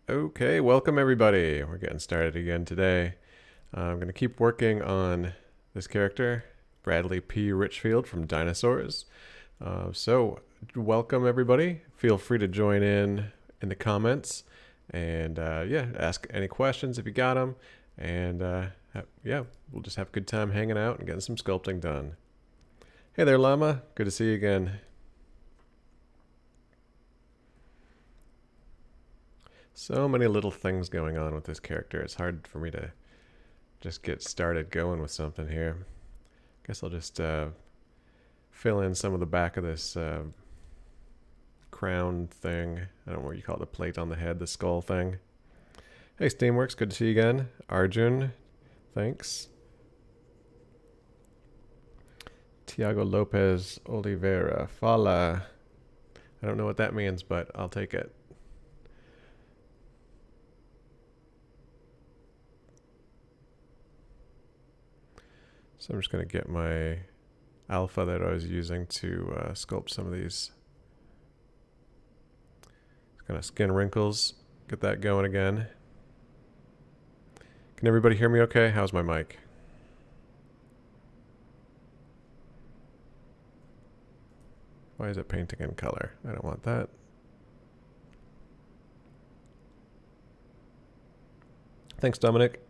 Okay, welcome everybody. We're getting started again today. I'm going to keep working on this character, Bradley P. Richfield from Dinosaurs. So, welcome everybody. Feel free to join in the comments and yeah, ask any questions if you got them. And yeah, we'll just have a good time hanging out and getting some sculpting done. Hey there, Llama. Good to see you again. So many little things going on with this character. It's hard for me to just get started going with something here. Guess I'll just fill in some of the back of this crown thing. I don't know what you call it, the plate on the head, the skull thing. Hey, Steamworks, good to see you again. Arjun, thanks. Tiago Lopez Oliveira, Fala. I don't know what that means, but I'll take it. So I'm just going to get my alpha that I was using to sculpt some of these kind of skin wrinkles. Get that going again. Can everybody hear me okay? How's my mic? Why is it painting in color? I don't want that. Thanks, Dominic.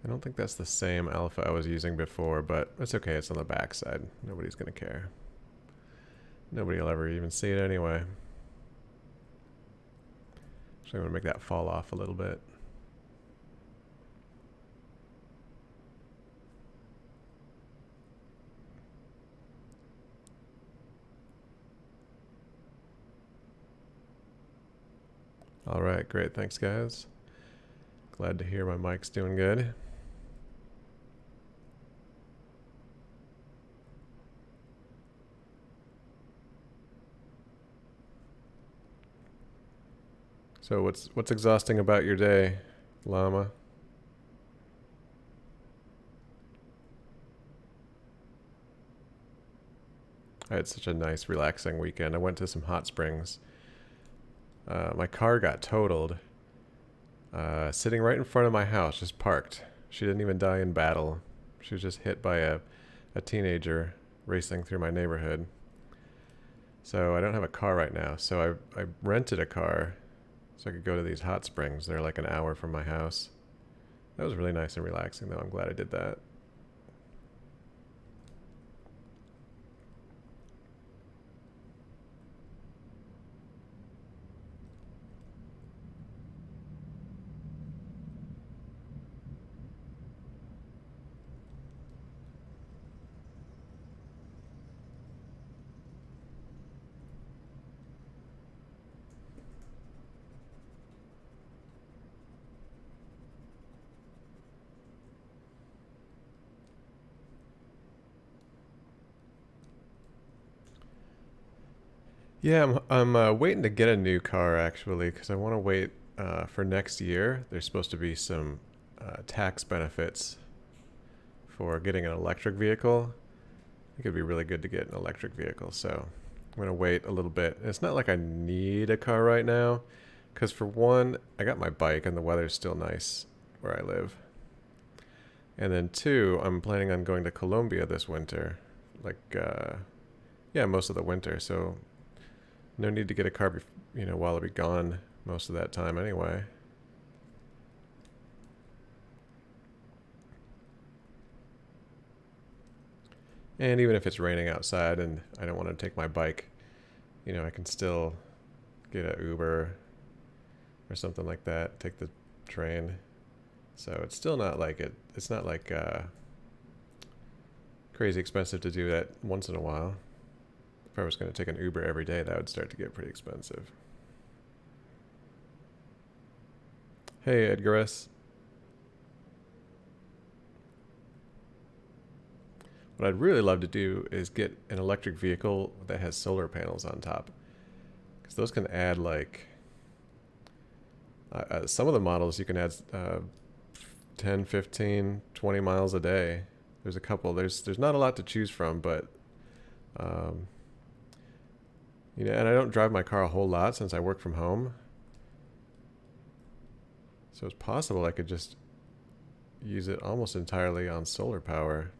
I don't think that's the same alpha I was using before, but it's okay. It's on the back side. Nobody's going to care. Nobody will ever even see it anyway. So I'm going to make that fall off a little bit. All right, great. Thanks, guys. Glad to hear my mic's doing good. So what's exhausting about your day, Llama? I had such a nice, relaxing weekend. I went to some hot springs. My car got totaled. Sitting right in front of my house, just parked. She didn't even die in battle. She was just hit by a teenager racing through my neighborhood. So I don't have a car right now. So I rented a car so I could go to these hot springs. They're like an hour from my house. That was really nice and relaxing, though. I'm glad I did that. Yeah, I'm waiting to get a new car actually because I want to wait for next year. There's supposed to be some tax benefits for getting an electric vehicle. I think it'd be really good to get an electric vehicle, so I'm going to wait a little bit. It's not like I need a car right now because for one, I got my bike and the weather's still nice where I live. And then two, I'm planning on going to Colombia this winter. Like, yeah, most of the winter, so no need to get a car, while I'll be gone most of that time anyway. And even if it's raining outside and I don't want to take my bike, I can still get an Uber or something like that, take the train. So it's still not like it's not like crazy expensive to do that once in a while. If I was going to take an Uber every day, that would start to get pretty expensive. Hey, Edgarus. What I'd really love to do is get an electric vehicle that has solar panels on top. Because those can add like... some of the models you can add 10, 15, 20 miles a day. There's a couple. There's not a lot to choose from, but... You know, and I don't drive my car a whole lot since I work from home. So it's possible I could just use it almost entirely on solar power.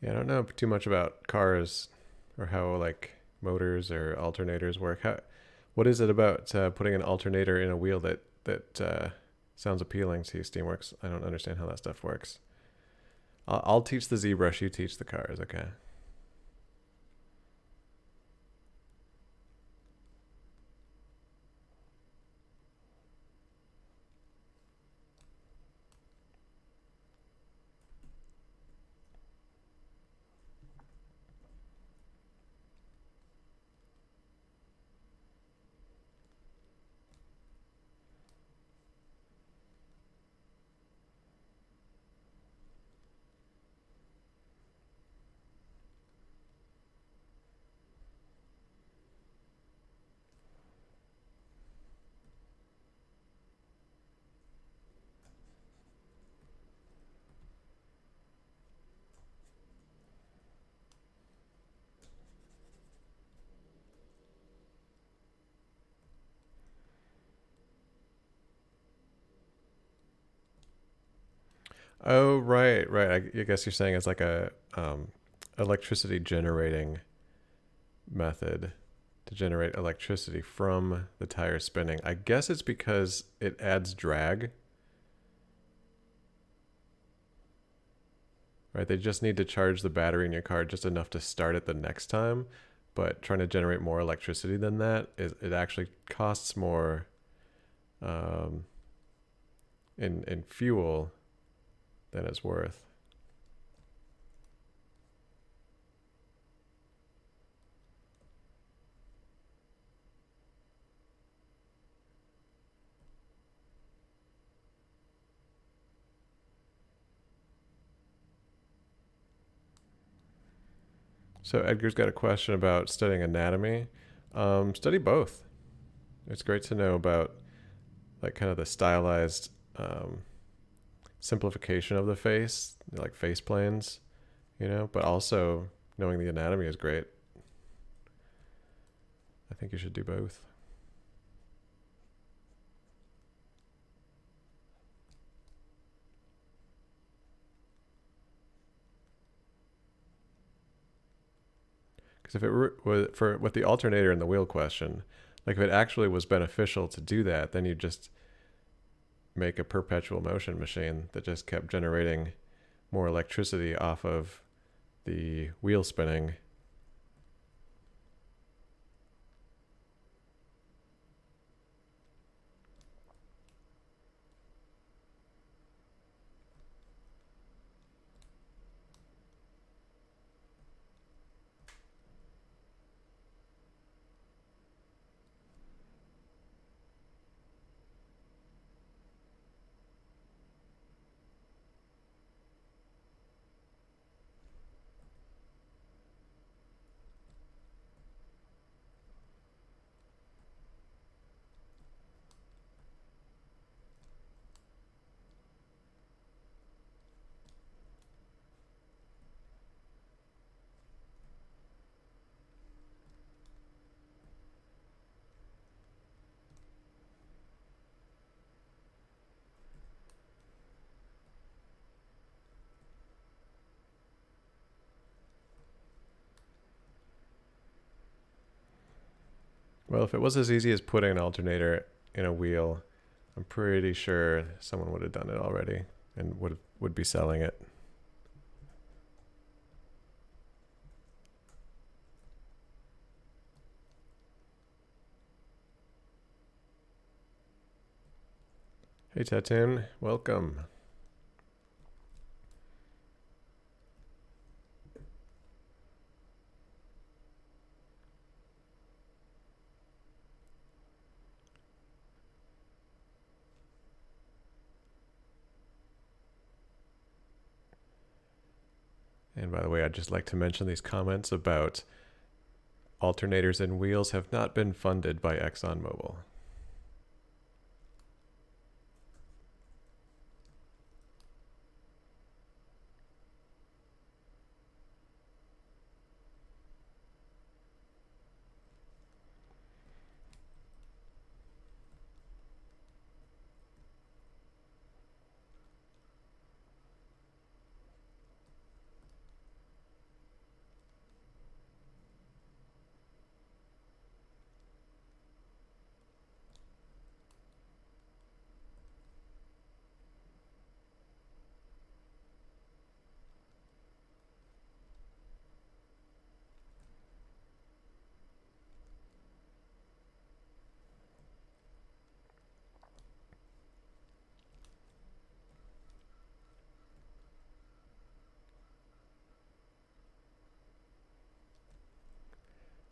Yeah, I don't know too much about cars or how like motors or alternators work. What is it about putting an alternator in a wheel that sounds appealing to you, Steamworks? I don't understand how that stuff works. I'll teach the ZBrush, you teach the cars, okay? Oh, right, right. I guess you're saying it's like a electricity generating method to generate electricity from the tire spinning. I guess it's because it adds drag. Right? They just need to charge the battery in your car just enough to start it the next time. But trying to generate more electricity than that, it actually costs more um, in fuel than it's worth. So Edgar's got a question about studying anatomy. Study both. It's great to know about like kind of the stylized simplification of the face, like face planes, you know, but also knowing the anatomy is great. I think you should do both. Because if it was for with the alternator and the wheel question, like if it actually was beneficial to do that, then you just make a perpetual motion machine that just kept generating more electricity off of the wheel spinning. Well, if it was as easy as putting an alternator in a wheel, I'm pretty sure someone would have done it already and would be selling it. Hey Tatun, welcome. And by the way, I'd just like to mention these comments about alternators and wheels have not been funded by ExxonMobil.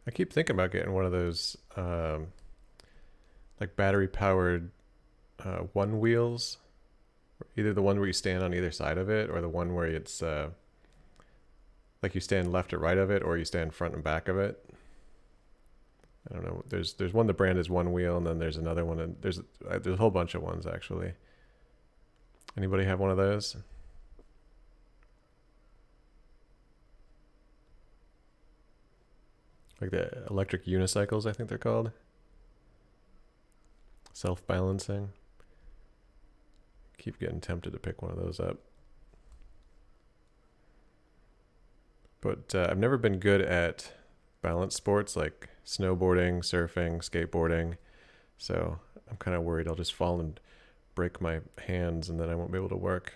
I keep thinking about getting one of those like battery powered one wheels, either the one where you stand on either side of it or the one where it's like you stand left or right of it or you stand front and back of it. I don't know. There's one, the brand is one wheel, and then there's another one, and there's a whole bunch of ones actually. Anybody have one of those? Like the electric unicycles, I think they're called. Self-balancing. Keep getting tempted to pick one of those up. But I've never been good at balance sports like snowboarding, surfing, skateboarding. So I'm kind of worried I'll just fall and break my hands and then I won't be able to work.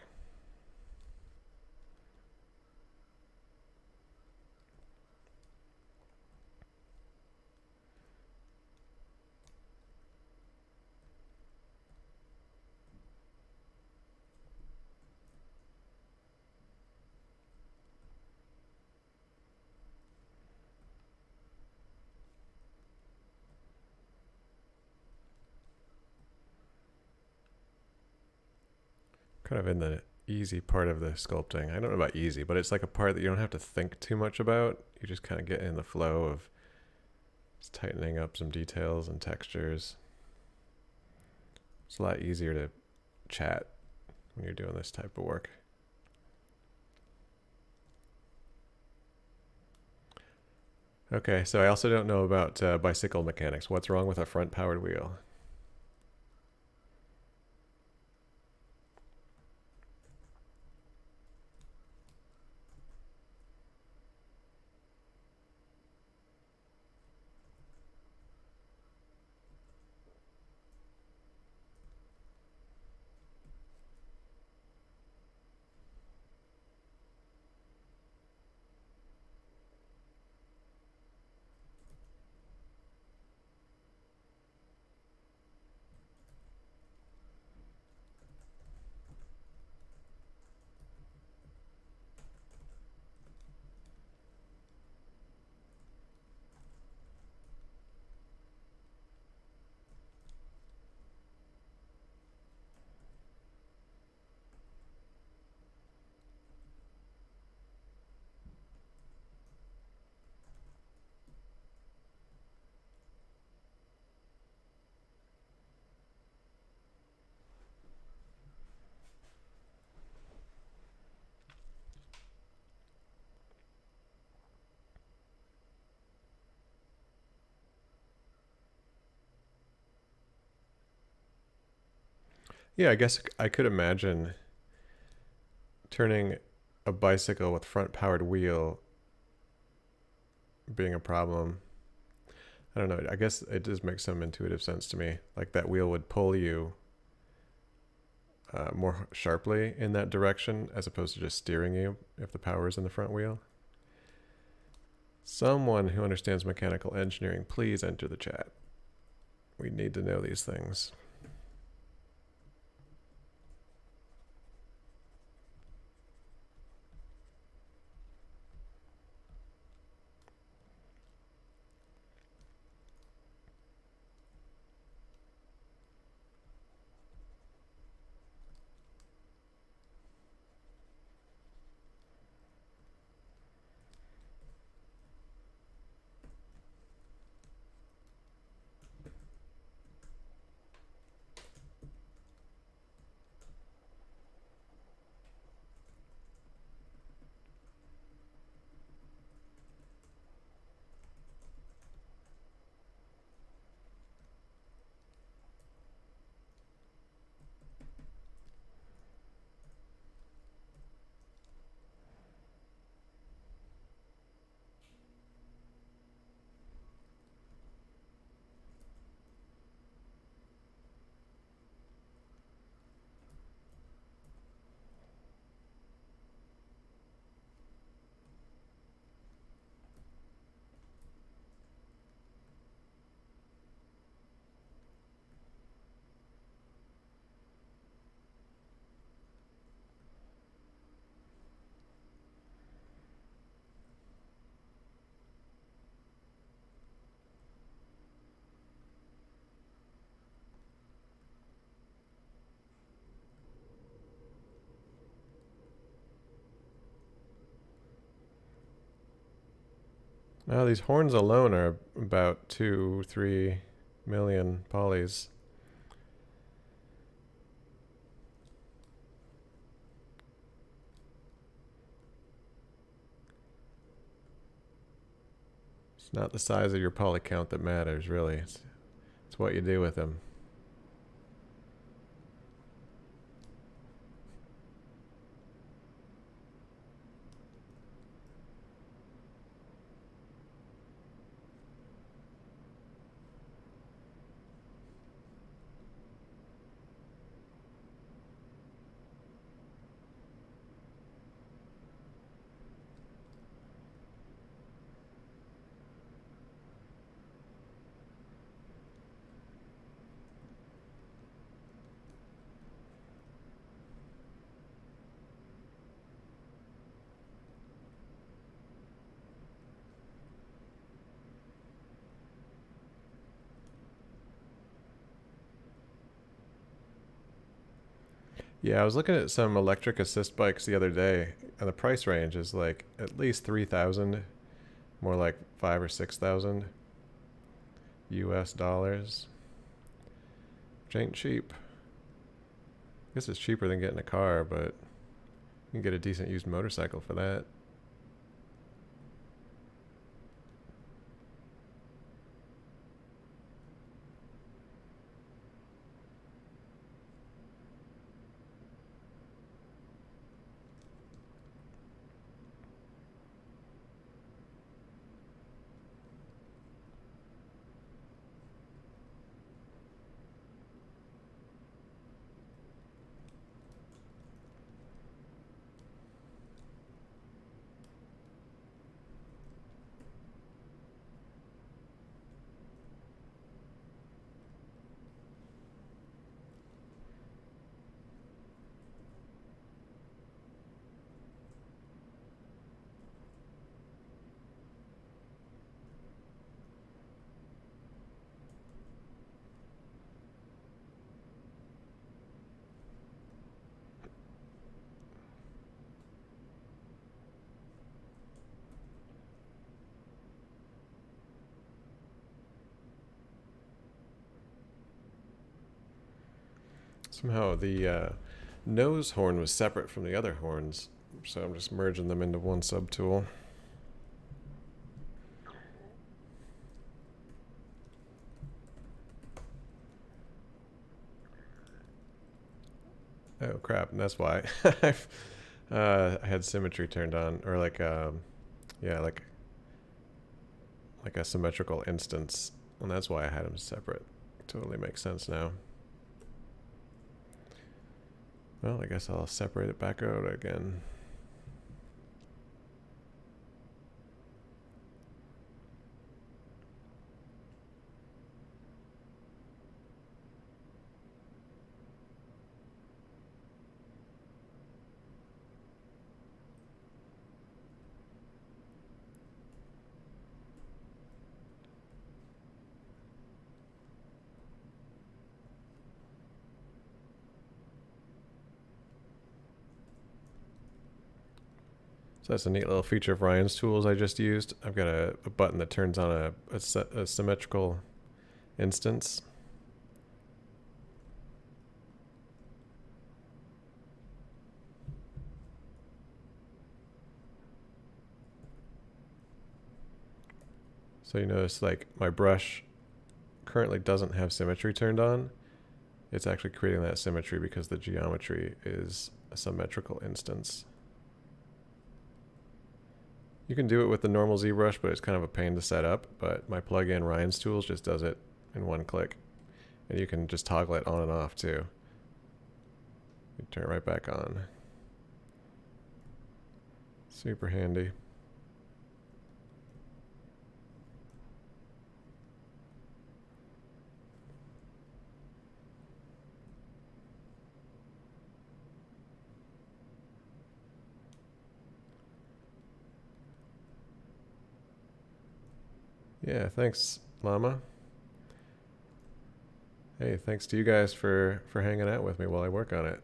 Kind of in the easy part of the sculpting. I don't know about easy, but it's like a part that you don't have to think too much about. You just kind of get in the flow of just tightening up some details and textures. It's a lot easier to chat when you're doing this type of work. Okay, so I also don't know about bicycle mechanics. What's wrong with a front powered wheel? Yeah, I guess I could imagine turning a bicycle with front powered wheel being a problem. I don't know. I guess it does make some intuitive sense to me. Like that wheel would pull you more sharply in that direction as opposed to just steering you if the power is in the front wheel. Someone who understands mechanical engineering, please enter the chat. We need to know these things. Now these horns alone are about 2-3 million polys. It's not the size of your poly count that matters, really. It's what you do with them. Yeah, I was looking at some electric assist bikes the other day, and the price range is like at least 3,000, more like 5 or 6,000 US dollars, which ain't cheap. I guess it's cheaper than getting a car, but you can get a decent used motorcycle for that. Somehow the nose horn was separate from the other horns, so I'm just merging them into one subtool. Oh crap, and that's why I had symmetry turned on, or like yeah, like a symmetrical instance And that's why I had them separate. Totally makes sense now. Well, I guess I'll separate it back out again. So that's a neat little feature of Ryan's tools I just used. I've got a button that turns on a symmetrical instance. So you notice like my brush currently doesn't have symmetry turned on. It's actually creating that symmetry because the geometry is a symmetrical instance. You can do it with the normal ZBrush, but it's kind of a pain to set up. But my plugin Ryan's Tools just does it in one click. And you can just toggle it on and off too. You turn it right back on. Super handy. Yeah, thanks, Llama. Hey, thanks to you guys for hanging out with me while I work on it.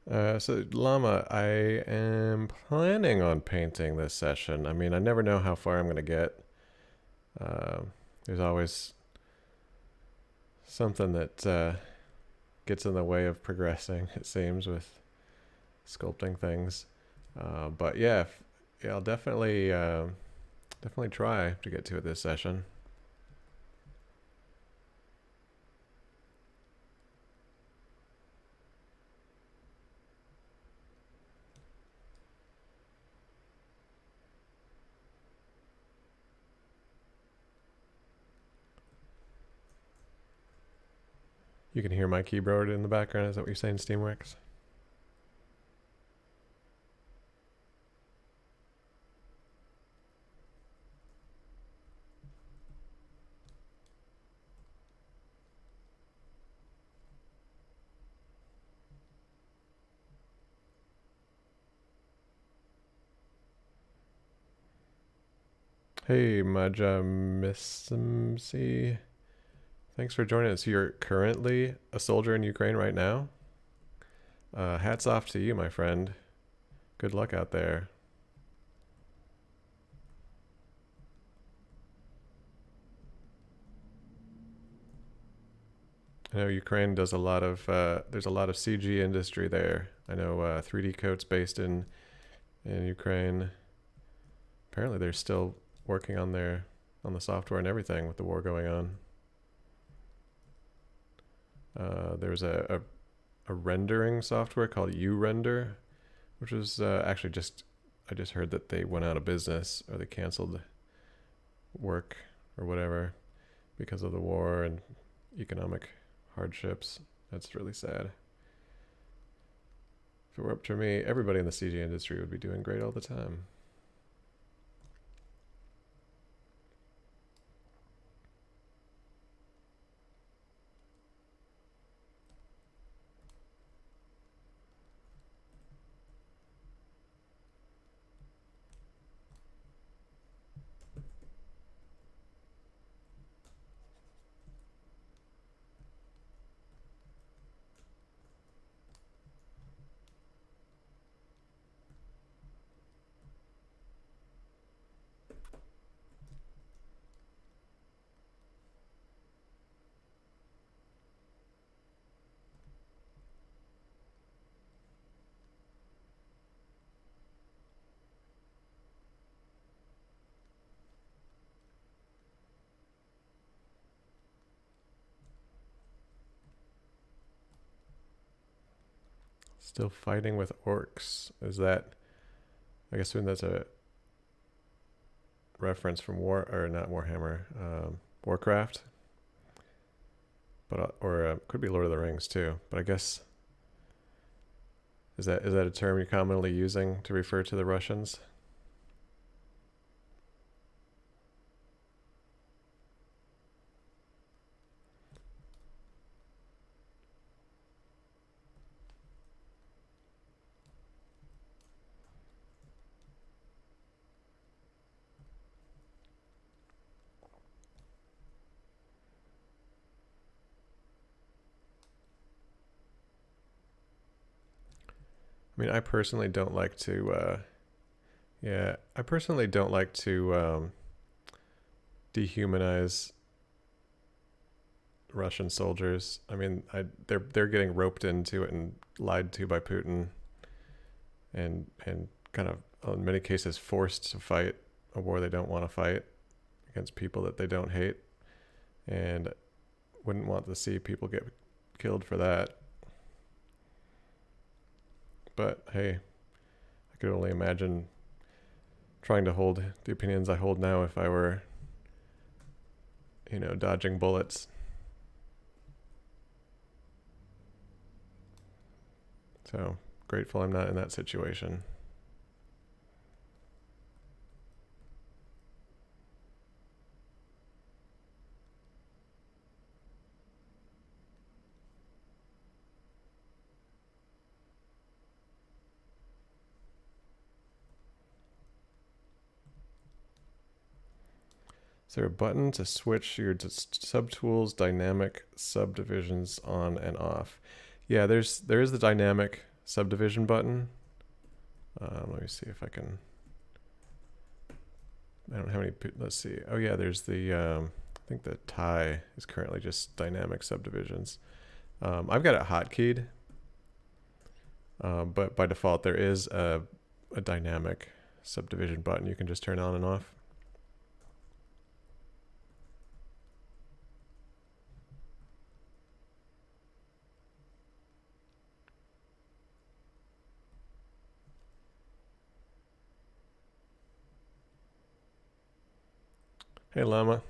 So Llama, I am planning on painting this session. I mean, I never know how far I'm going to get. There's always something that gets in the way of progressing, it seems, with sculpting things. But yeah, yeah, I'll definitely try to get to it this session. You can hear my keyboard in the background. Is that what you're saying, Steamworks? Hey, Maja Missimsi. Thanks for joining us. You're currently a soldier in Ukraine right now. Hats off to you, my friend. Good luck out there. I know Ukraine does a lot of, there's a lot of CG industry there. I know 3D Coat's based in Ukraine. Apparently they're still working on the software and everything with the war going on. There's a rendering software called URender, which was actually I just heard that they went out of business or they canceled work or whatever because of the war and economic hardships. That's really sad. If it were up to me, everybody in the CG industry would be doing great all the time. Still fighting with orcs. Is that, I guess that's a reference from not Warhammer, Warcraft. But or could be Lord of the Rings too. But I guess is that a term you're commonly using to refer to the Russians? I mean, I personally don't like to. I personally don't like to dehumanize Russian soldiers. I mean, they're getting roped into it and lied to by Putin, and kind of in many cases forced to fight a war they don't want to fight against people that they don't hate, and wouldn't want to see people get killed for that. But hey, I could only imagine trying to hold the opinions I hold now if I were, dodging bullets. So grateful I'm not in that situation. Is there a button to switch your subtools dynamic subdivisions on and off? Yeah, there is the dynamic subdivision button. Let me see if I can. I don't have any. Let's see. Oh yeah, there's the. I think the tie is currently just dynamic subdivisions. I've got it hotkeyed, but by default there is a dynamic subdivision button you can just turn on and off. Hey Llama,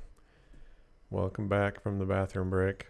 welcome back from the bathroom break.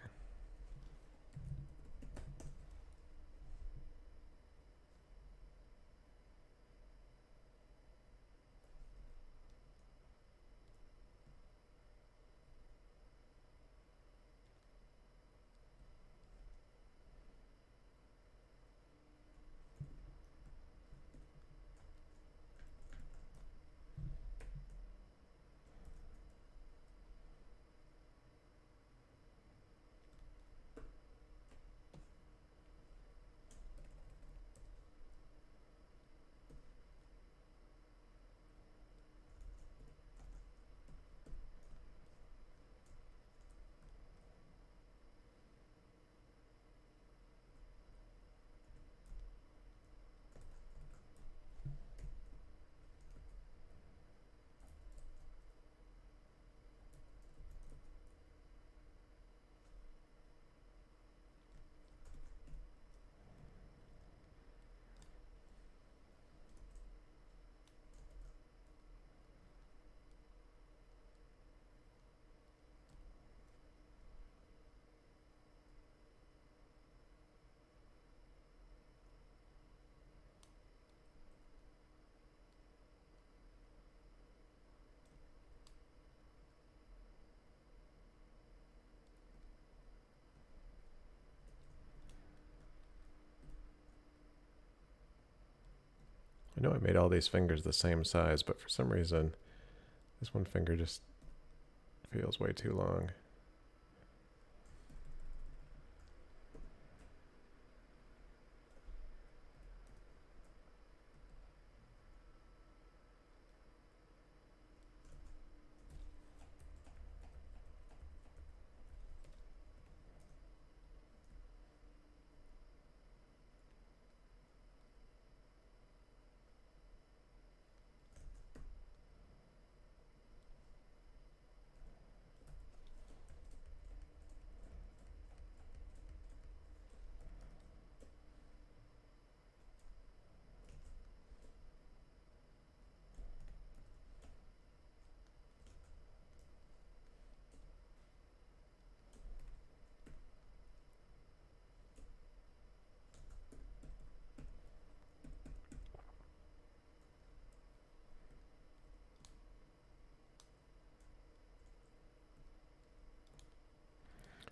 I know I made all these fingers the same size, but for some reason, this one finger just feels way too long.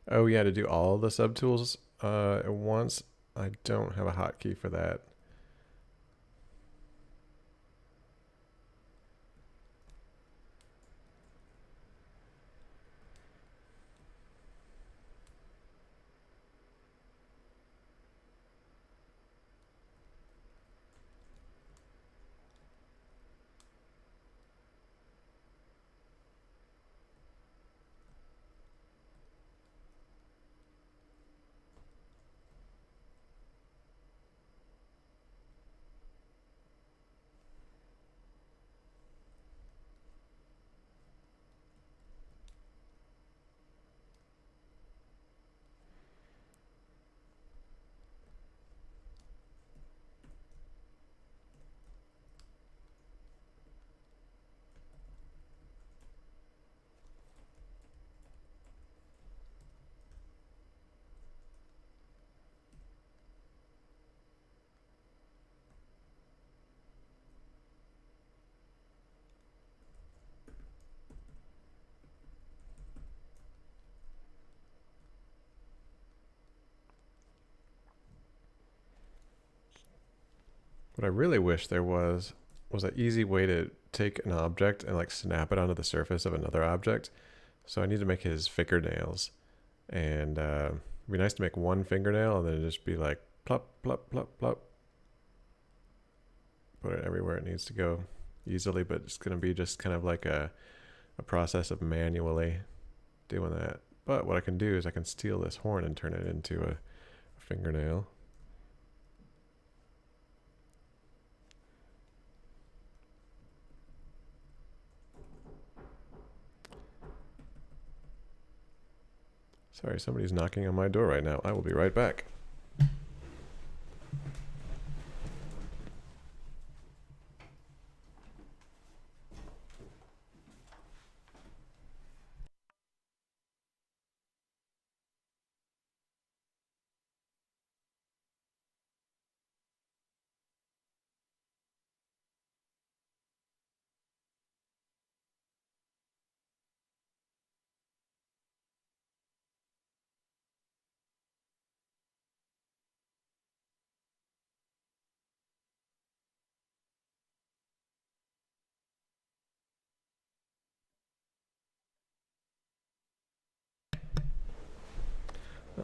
Oh yeah, to do all the subtools at once, I don't have a hotkey for that. What I really wish there was an easy way to take an object and like snap it onto the surface of another object. So I need to make his fingernails, and it'd be nice to make one fingernail and then just be like plop, plop, plop, plop. put it everywhere it needs to go easily, but it's going to be just kind of like a process of manually doing that. But what I can do is I can steal this horn and turn it into a fingernail. Sorry, somebody's knocking on my door right now. I will be right back.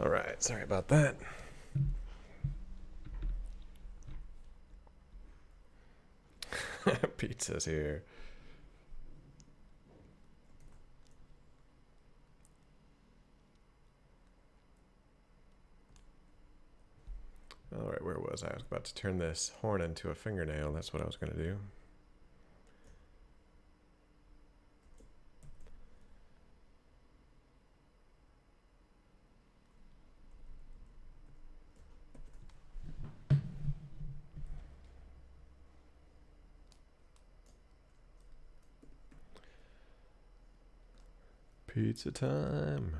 All right, sorry about that. Pizza's here. All right, where was I? I was about to turn this horn into a fingernail. That's what I was going to do. Pizza time.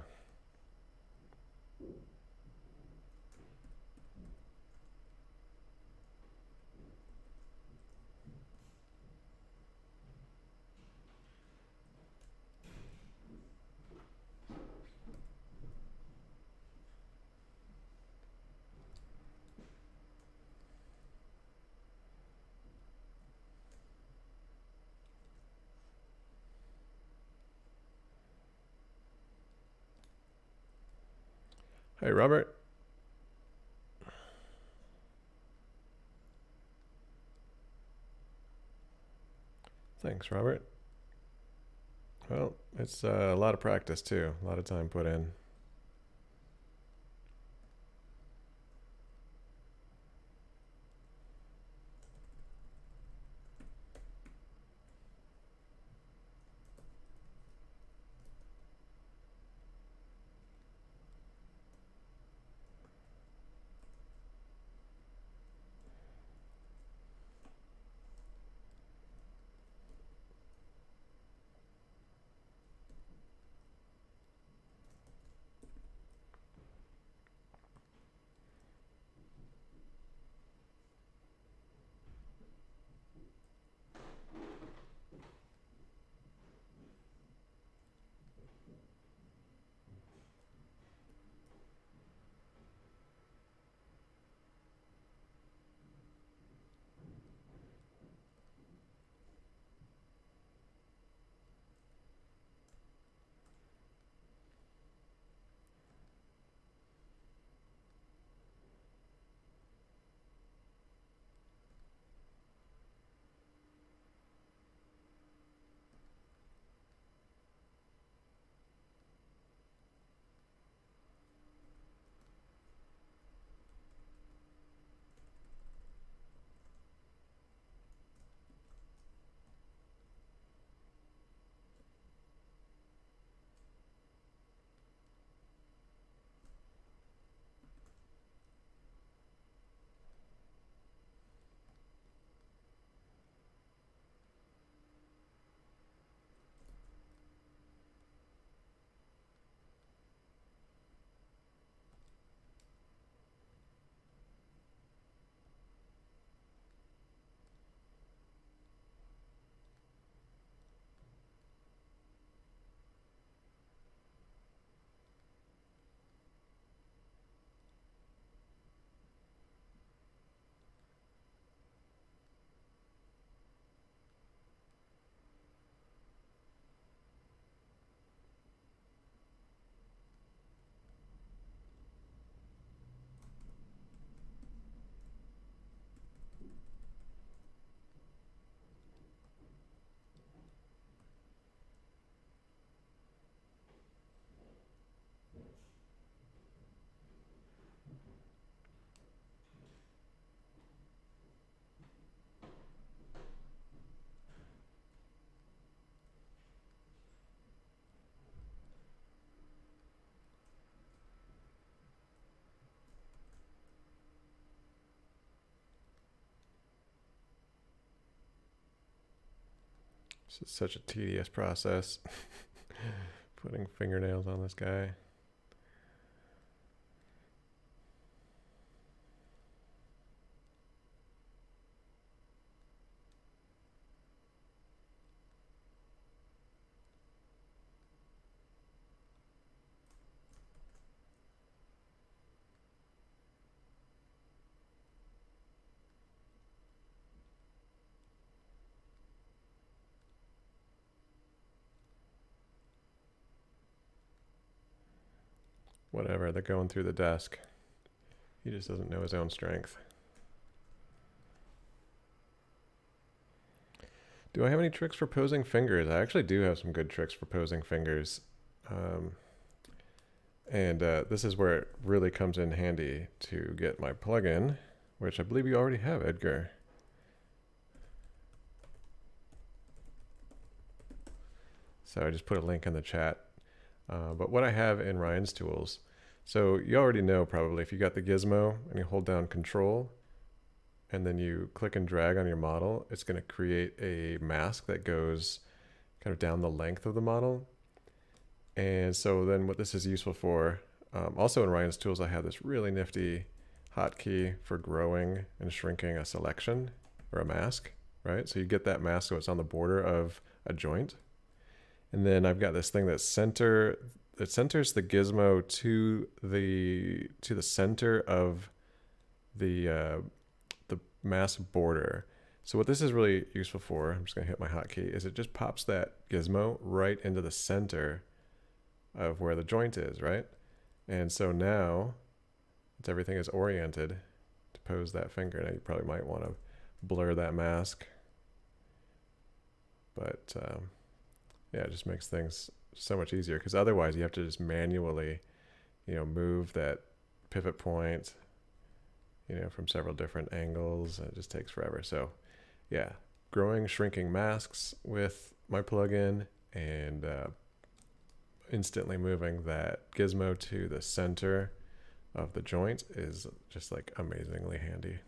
Hey, Robert. Thanks, Robert. Well, it's a lot of practice, too. A lot of time put in. This is such a tedious process. Putting fingernails on this guy. Whatever, they're going through the desk. He just doesn't know his own strength. Do I have any tricks for posing fingers? I actually do have some good tricks for posing fingers. This is where it really comes in handy to get my plugin, which I believe you already have, Edgar. So I just put a link in the chat. But what I have in Ryan's tools, so you already know probably if you got the gizmo and you hold down Control and then you click and drag on your model, it's going to create a mask that goes kind of down the length of the model. And so then what this is useful for, also in Ryan's tools, I have this really nifty hotkey for growing and shrinking a selection or a mask, right? So you get that mask so it's on the border of a joint. And then I've got this thing that centers the gizmo to the center of the mask border. So what this is really useful for, I'm just gonna hit my hotkey, is it just pops that gizmo right into the center of where the joint is, right? And so now everything is oriented to pose that finger. Now you probably might want to blur that mask, but yeah, it just makes things so much easier, because otherwise you have to just manually, move that pivot point, from several different angles. It just takes forever. So yeah, growing, shrinking masks with my plugin and instantly moving that gizmo to the center of the joint is just like amazingly handy.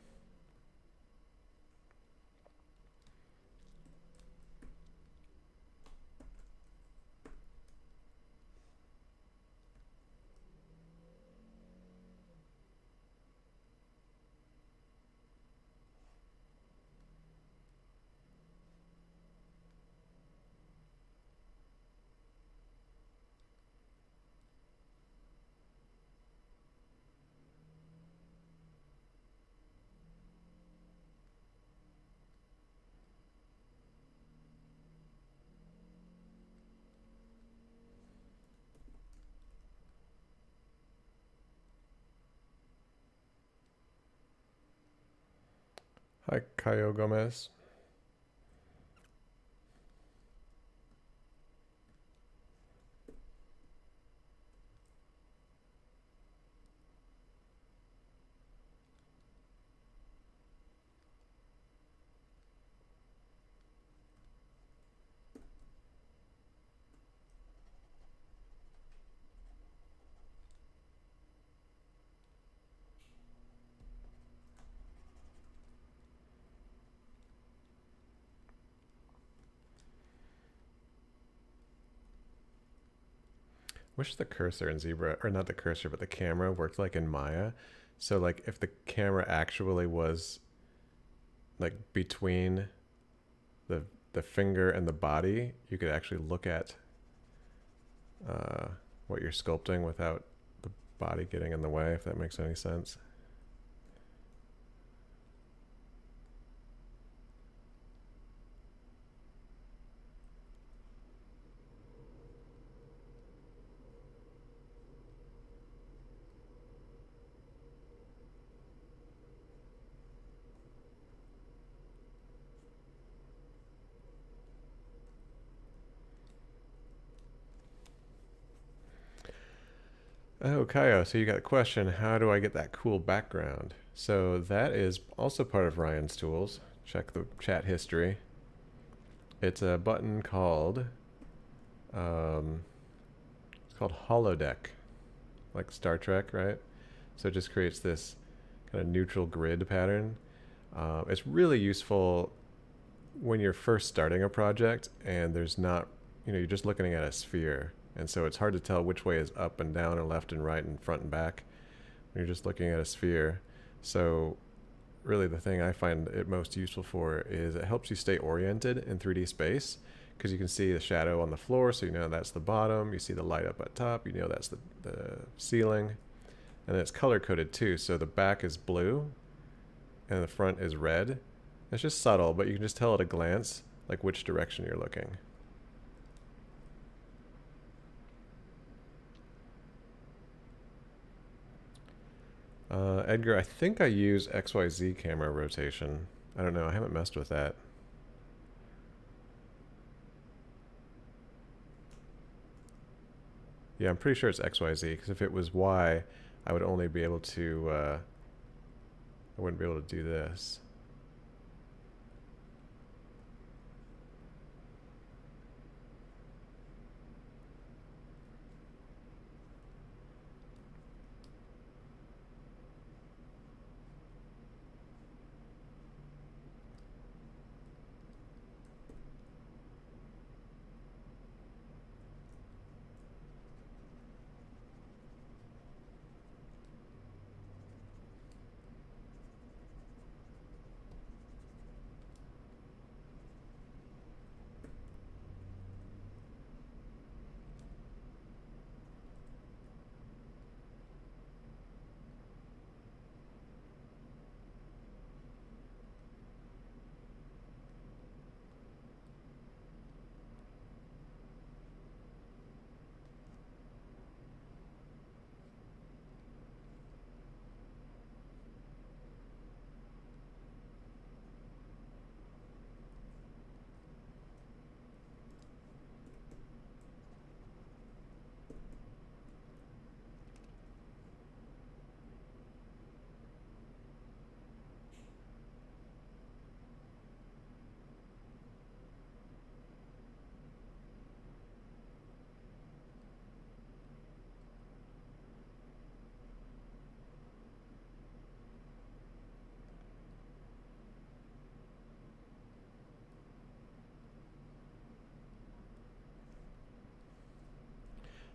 Hi, Caio Gomez. Wish the cursor in ZBrush, or not the cursor, but the camera worked like in Maya. So like if the camera actually was like between the finger and the body, you could actually look at what you're sculpting without the body getting in the way, if that makes any sense. Oh, Kaio, so you got a question, how do I get that cool background? So that is also part of Ryan's tools. Check the chat history. It's a button called, it's called Holodeck, like Star Trek, right? So it just creates this kind of neutral grid pattern. It's really useful when you're first starting a project and there's not, you're just looking at a sphere. And so it's hard to tell which way is up and down and left and right and front and back when you're just looking at a sphere. So really the thing I find it most useful for is it helps you stay oriented in 3D space, because you can see the shadow on the floor, so you know that's the bottom. You see the light up at top, you know that's the ceiling. And then it's color coded too, so the back is blue and the front is red. It's just subtle, but you can just tell at a glance like which direction you're looking. Edgar, I think I use XYZ camera rotation. I don't know, I haven't messed with that. Yeah, I'm pretty sure it's XYZ, because if it was Y, I would only be able to, I wouldn't be able to do this.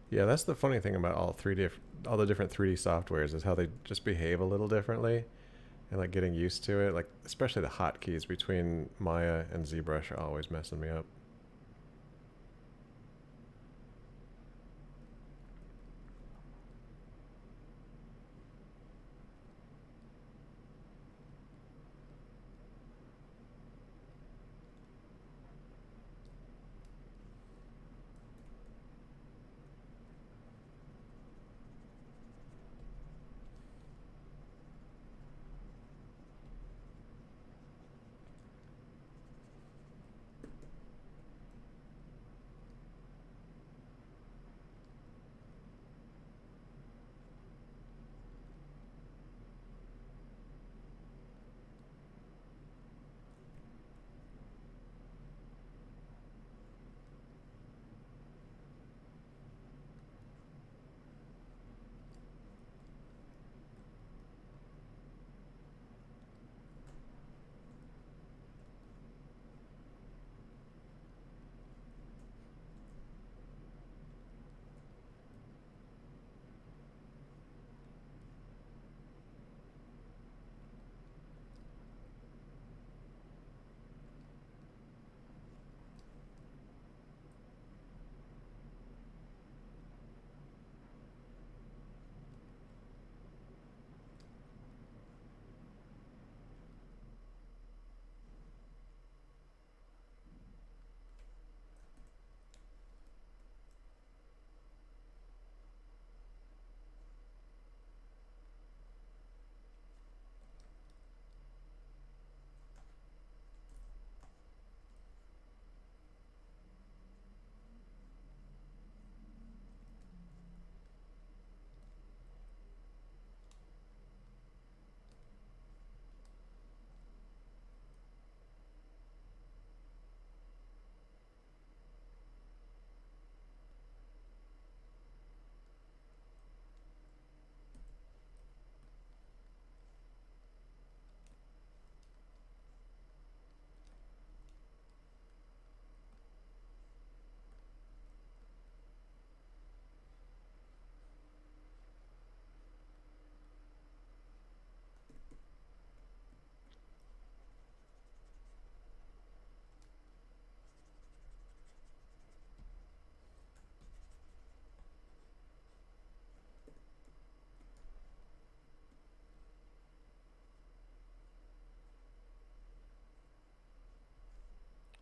Yeah, that's the funny thing about all the different 3D softwares is how they just behave a little differently, and like getting used to it. Like especially the hotkeys between Maya and ZBrush are always messing me up.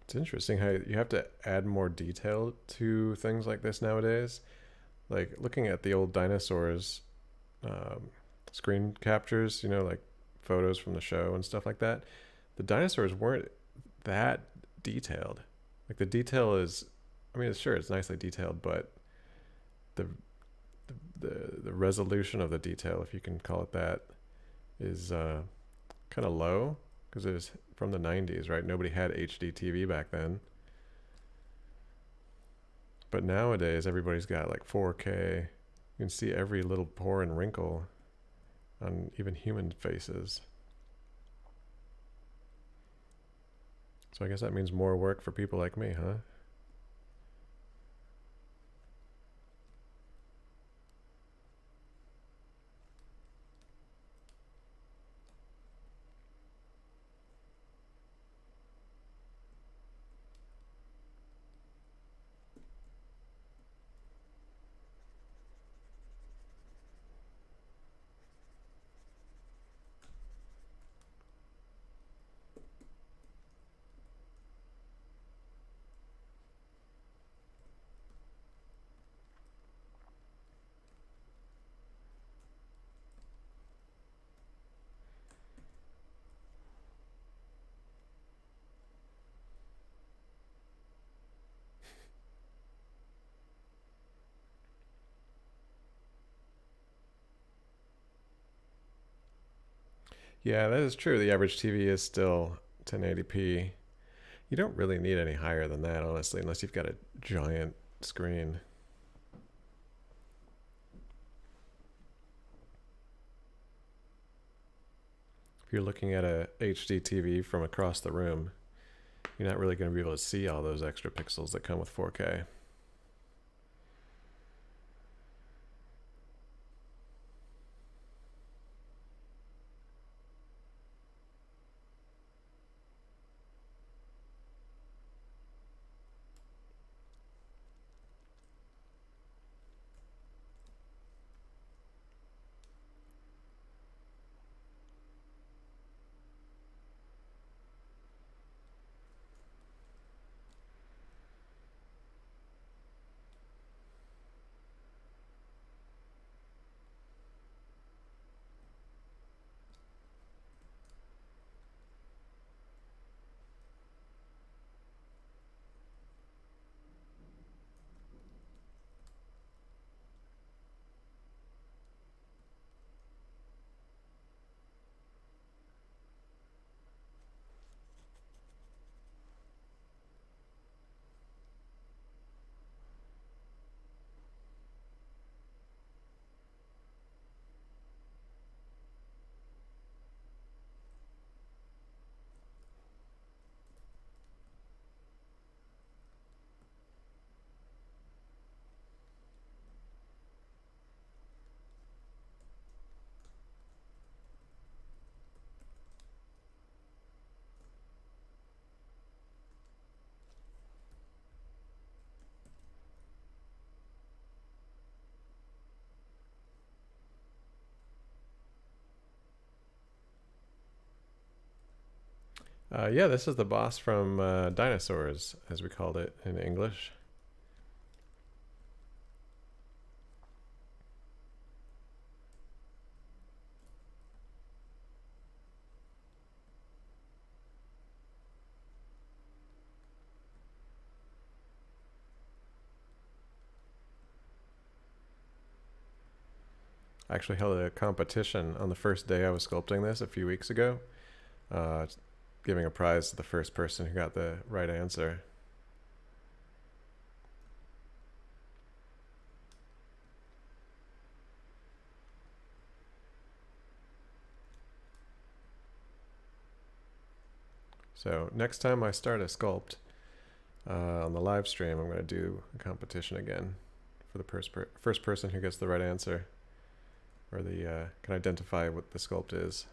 It's interesting how you have to add more detail to things like this nowadays. Like looking at the old dinosaurs um, screen captures, you know, like photos from the show and stuff like that. The dinosaurs weren't that detailed. Like the detail is, I mean, sure, it's nicely detailed, but the the resolution of the detail, if you can call it that, is kind of low because it was from the 90s, right? Nobody had HD TV back then. But nowadays, everybody's got like 4K. You can see every little pore and wrinkle on even human faces. So I guess that means more work for people like me, huh? Yeah, that is true. The average TV is still 1080p. You don't really need any higher than that, honestly, unless you've got a giant screen. If you're looking at a HD TV from across the room, you're not really going to be able to see all those extra pixels that come with 4K. Yeah, this is the boss from Dinosaurs, as we called it in English. I actually held a competition on the first day I was sculpting this a few weeks ago, uh, giving a prize to the first person who got the right answer. So next time I start a sculpt on the live stream, I'm going to do a competition again for the first person who gets the right answer, or the can identify what the sculpt is.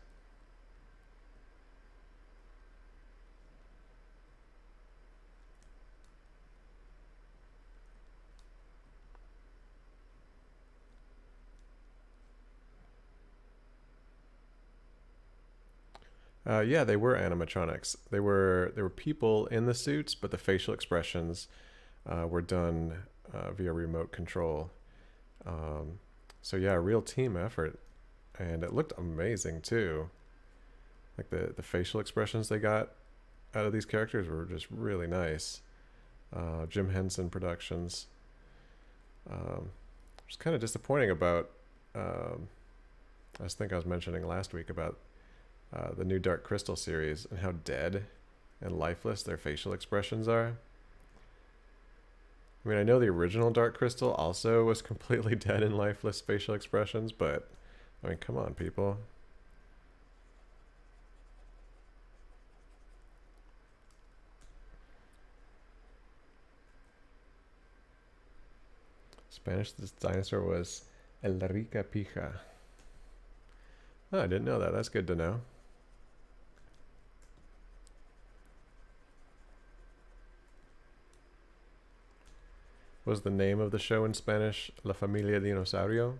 Yeah, they were animatronics. They were people in the suits, but the facial expressions were done via remote control. Um, so yeah, a real team effort, and it looked amazing too. Like the facial expressions they got out of these characters were just really nice. Jim Henson Productions. It's kind of disappointing about. Um, I was mentioning last week about the new Dark Crystal series and how dead and lifeless their facial expressions are. I mean, I know the original Dark Crystal also was completely dead and lifeless facial expressions, but I mean, come on, people. Spanish, this dinosaur was El Rica Pija. Oh, I didn't know that. That's good to know. Was the name of the show in Spanish La Familia Dinosaurio?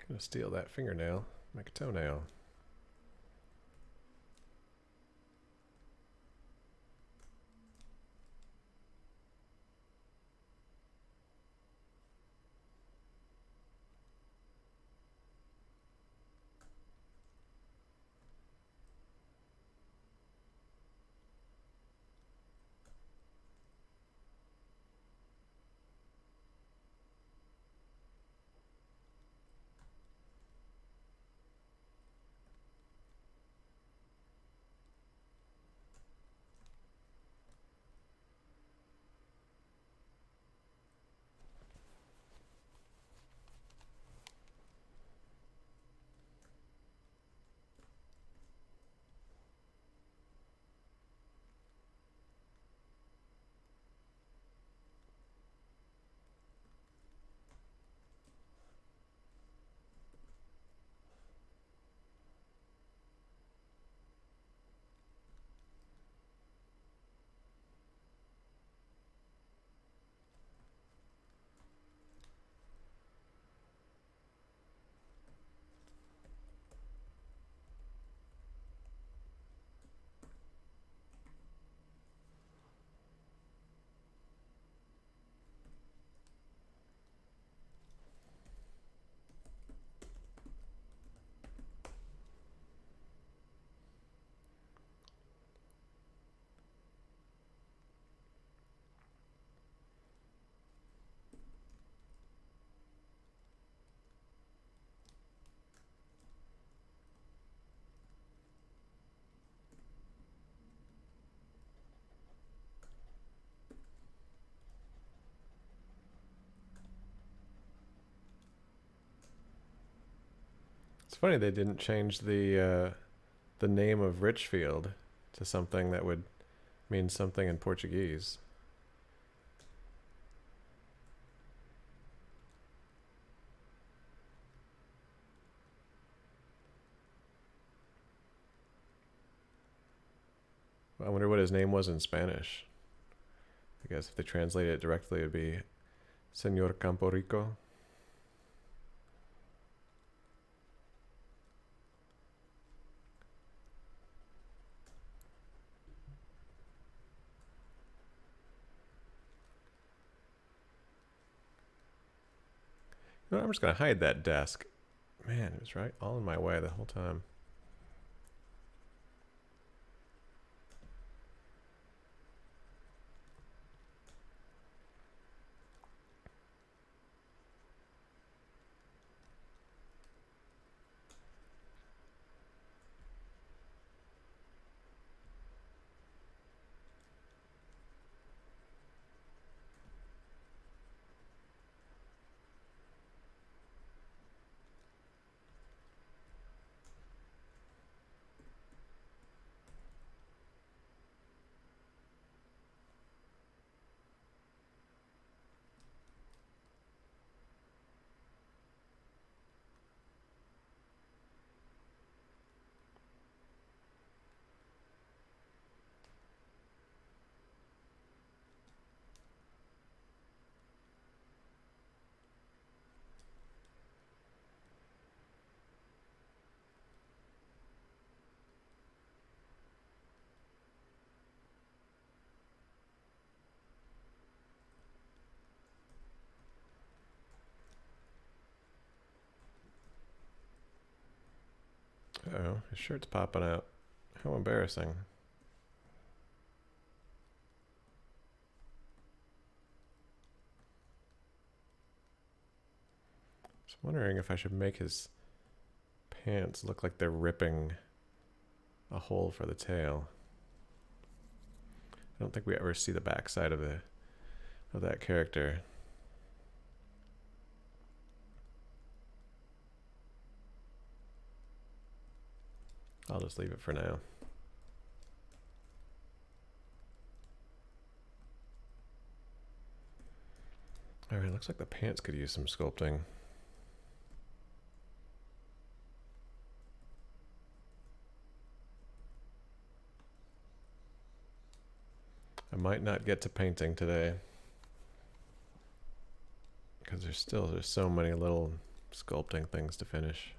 Gonna steal that fingernail, make a toenail. It's funny they didn't change the name of Richfield to something that would mean something in Portuguese. I wonder what his name was in Spanish. I guess if they translate it directly, it'd be Señor Campo Rico. You know, I'm just gonna hide that desk. Man, it was right all in my way the whole time. Uh-oh, his shirt's popping out. How embarrassing. Just wondering if I should make his pants look like they're ripping a hole for the tail. I don't think we ever see the backside of that character. I'll just leave it for now. Alright, looks like the pants could use some sculpting. I might not get to painting today because there's so many little sculpting things to finish.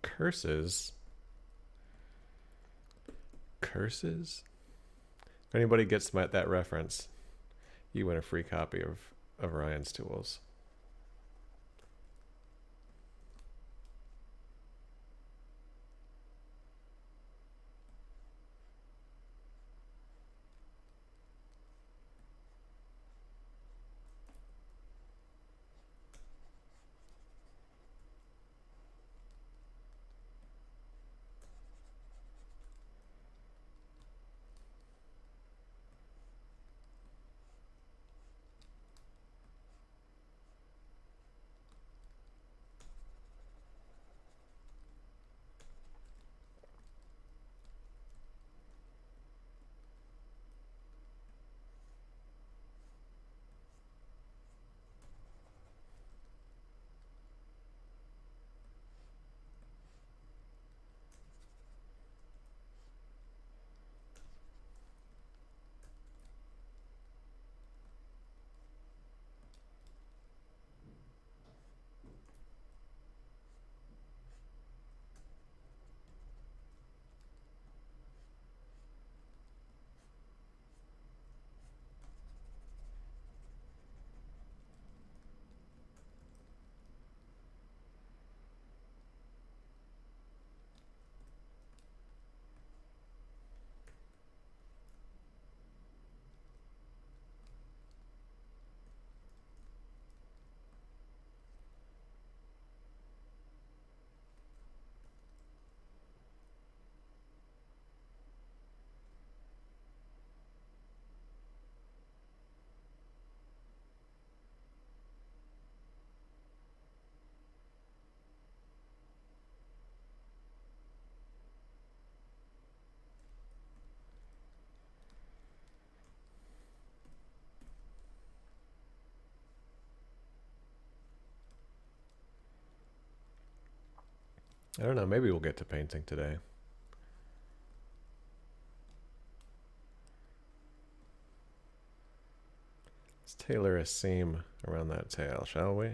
Curses? Curses? If anybody gets that reference, you win a free copy of Ryan's Tools. I don't know, maybe we'll get to painting today. Let's tailor a seam around that tail, shall we?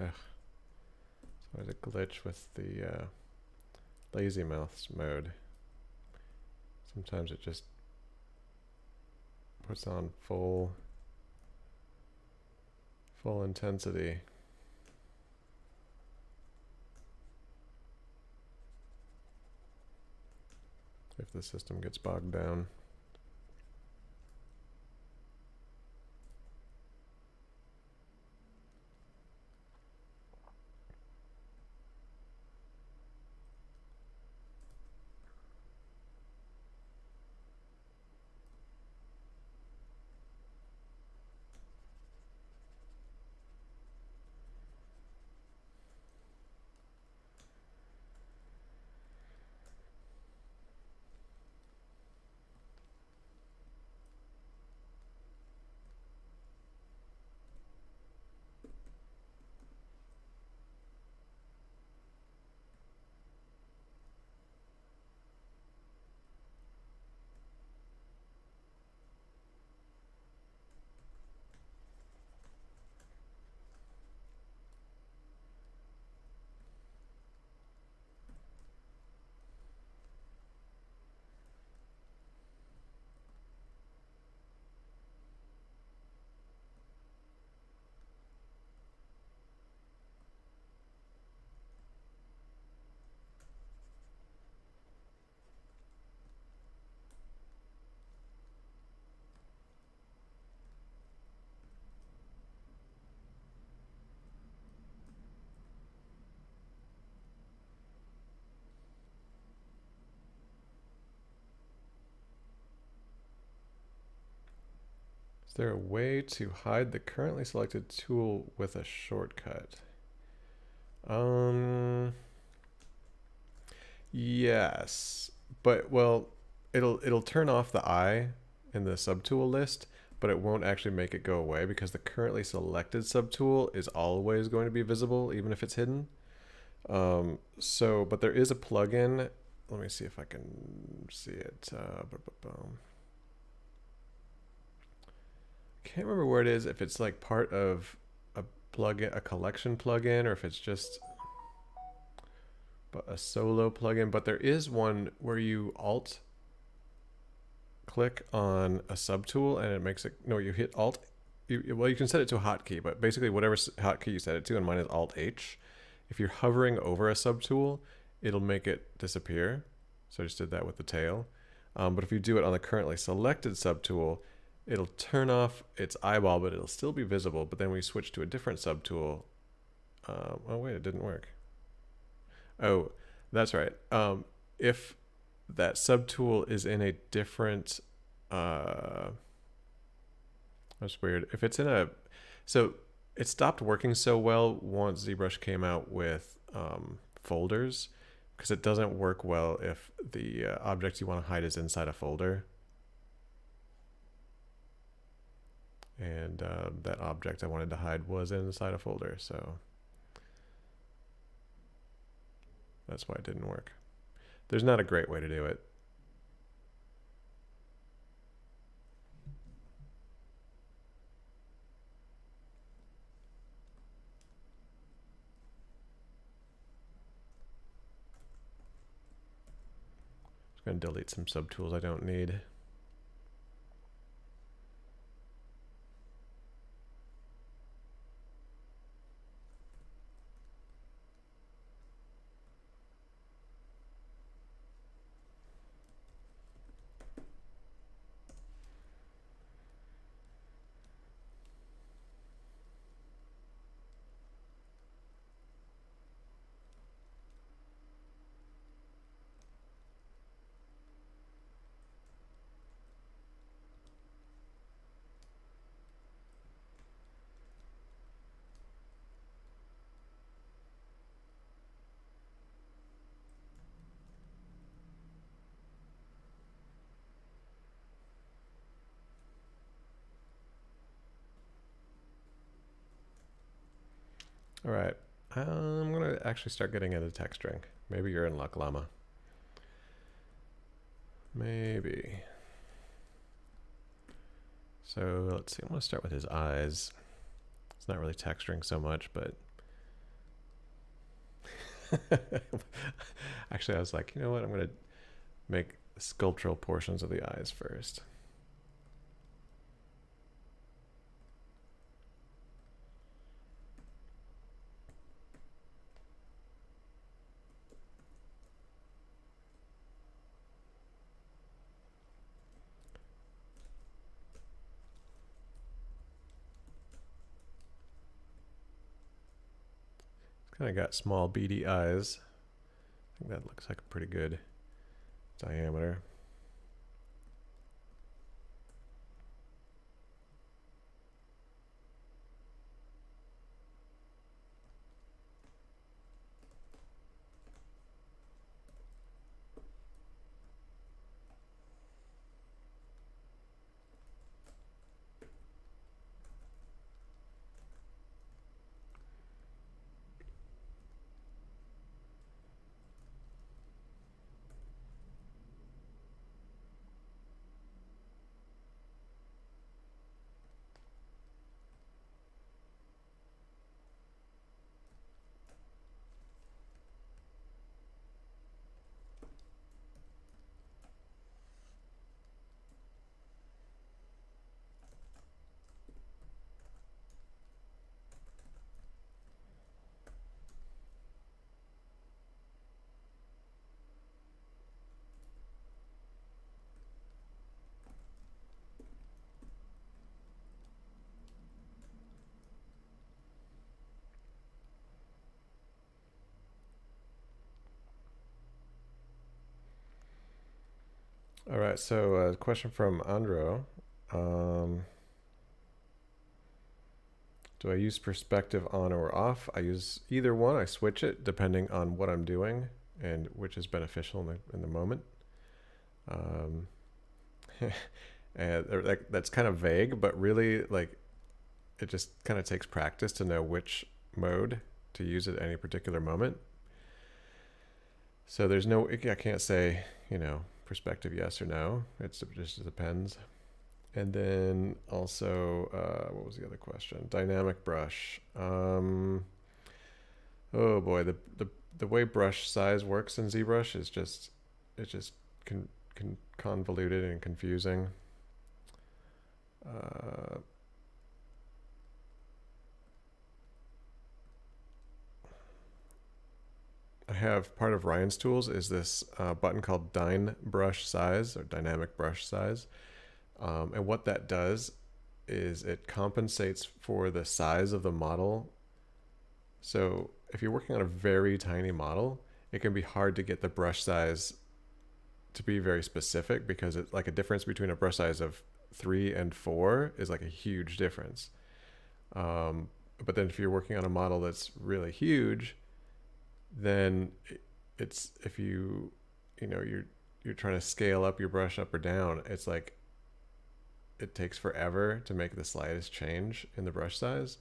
Ugh. So there's a glitch with the lazy mouth mode. Sometimes it just puts on full intensity. If the system gets bogged down. Is there a way to hide the currently selected tool with a shortcut? Yes, but well, it'll turn off the eye in the subtool list, but it won't actually make it go away because the currently selected subtool is always going to be visible even if it's hidden. But there is a plugin. Let me see if I can see it. Can't remember where it is, if it's like part of a plugin, a collection plugin, or if it's just a solo plugin. But there is one where you alt click on a subtool and it makes it, no, you hit alt. Well, you can set it to a hotkey, but basically whatever hotkey you set it to, and mine is alt H. If you're hovering over a subtool, it'll make it disappear. So I just did that with the tail. But if you do it on the currently selected subtool, it'll turn off its eyeball, but it'll still be visible. But then we switch to a different subtool. Oh wait, it didn't work. Oh, that's right. If that subtool is in a different, that's weird. If it's in a, so it stopped working so well once ZBrush came out with folders, because it doesn't work well if the object you want to hide is inside a folder. And that object I wanted to hide was inside a folder, so that's why it didn't work. There's not a great way to do it. Just gonna delete some subtools I don't need. All right, I'm gonna actually start getting into texturing. Maybe you're in luck, Llama. Maybe. So let's see, I'm gonna start with his eyes. It's not really texturing so much, but actually I was like, you know what, I'm gonna make sculptural portions of the eyes first. Kind of got small beady eyes. I think that looks like a pretty good diameter. All right, so a question from Andro. Do I use perspective on or off? I use either one. I switch it depending on what I'm doing and which is beneficial in the moment. And that's kind of vague, but really, like, it just kind of takes practice to know which mode to use at any particular moment. So there's no, I can't say, you know, perspective yes or no. It just depends. And then also, what was the other question? Dynamic brush. Oh boy, the way brush size works in ZBrush is just, it's just convoluted and confusing. I have part of Ryan's tools is this button called Dyne Brush Size or Dynamic Brush Size. And what that does is it compensates for the size of the model. So if you're working on a very tiny model, it can be hard to get the brush size to be very specific, because it's like a difference between a brush size of 3 and 4 is like a huge difference. But then if you're working on a model that's really huge, then it's, if you know, you're trying to scale up your brush up or down, it's like it takes forever to make the slightest change in the brush size.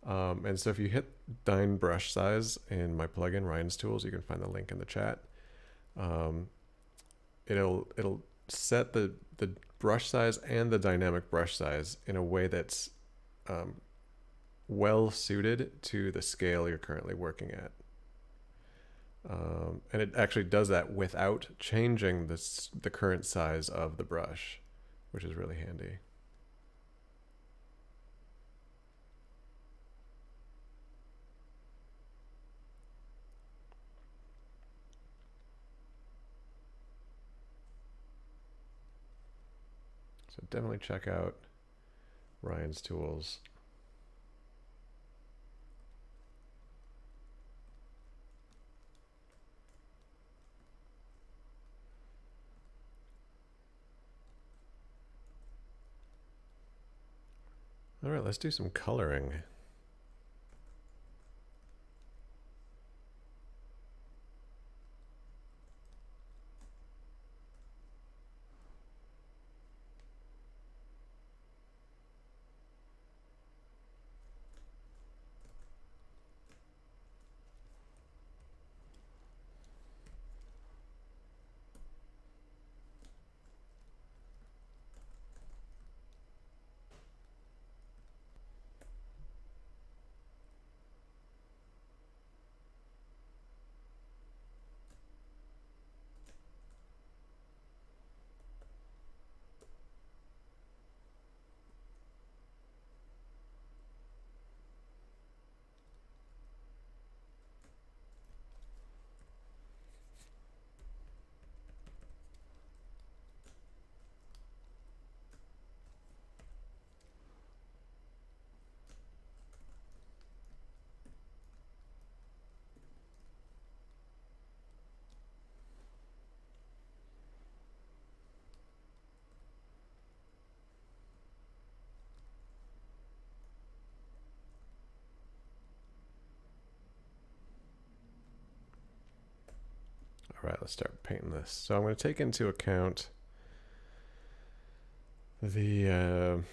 And so if you hit Dyn brush size in my plugin Ryan's Tools, you can find the link in the chat. It'll set the brush size and the dynamic brush size in a way that's well suited to the scale you're currently working at. And it actually does that without changing the current size of the brush, which is really handy. So definitely check out Ryan's Tools. All right, let's do some coloring. All right, let's start painting this. So I'm going to take into account the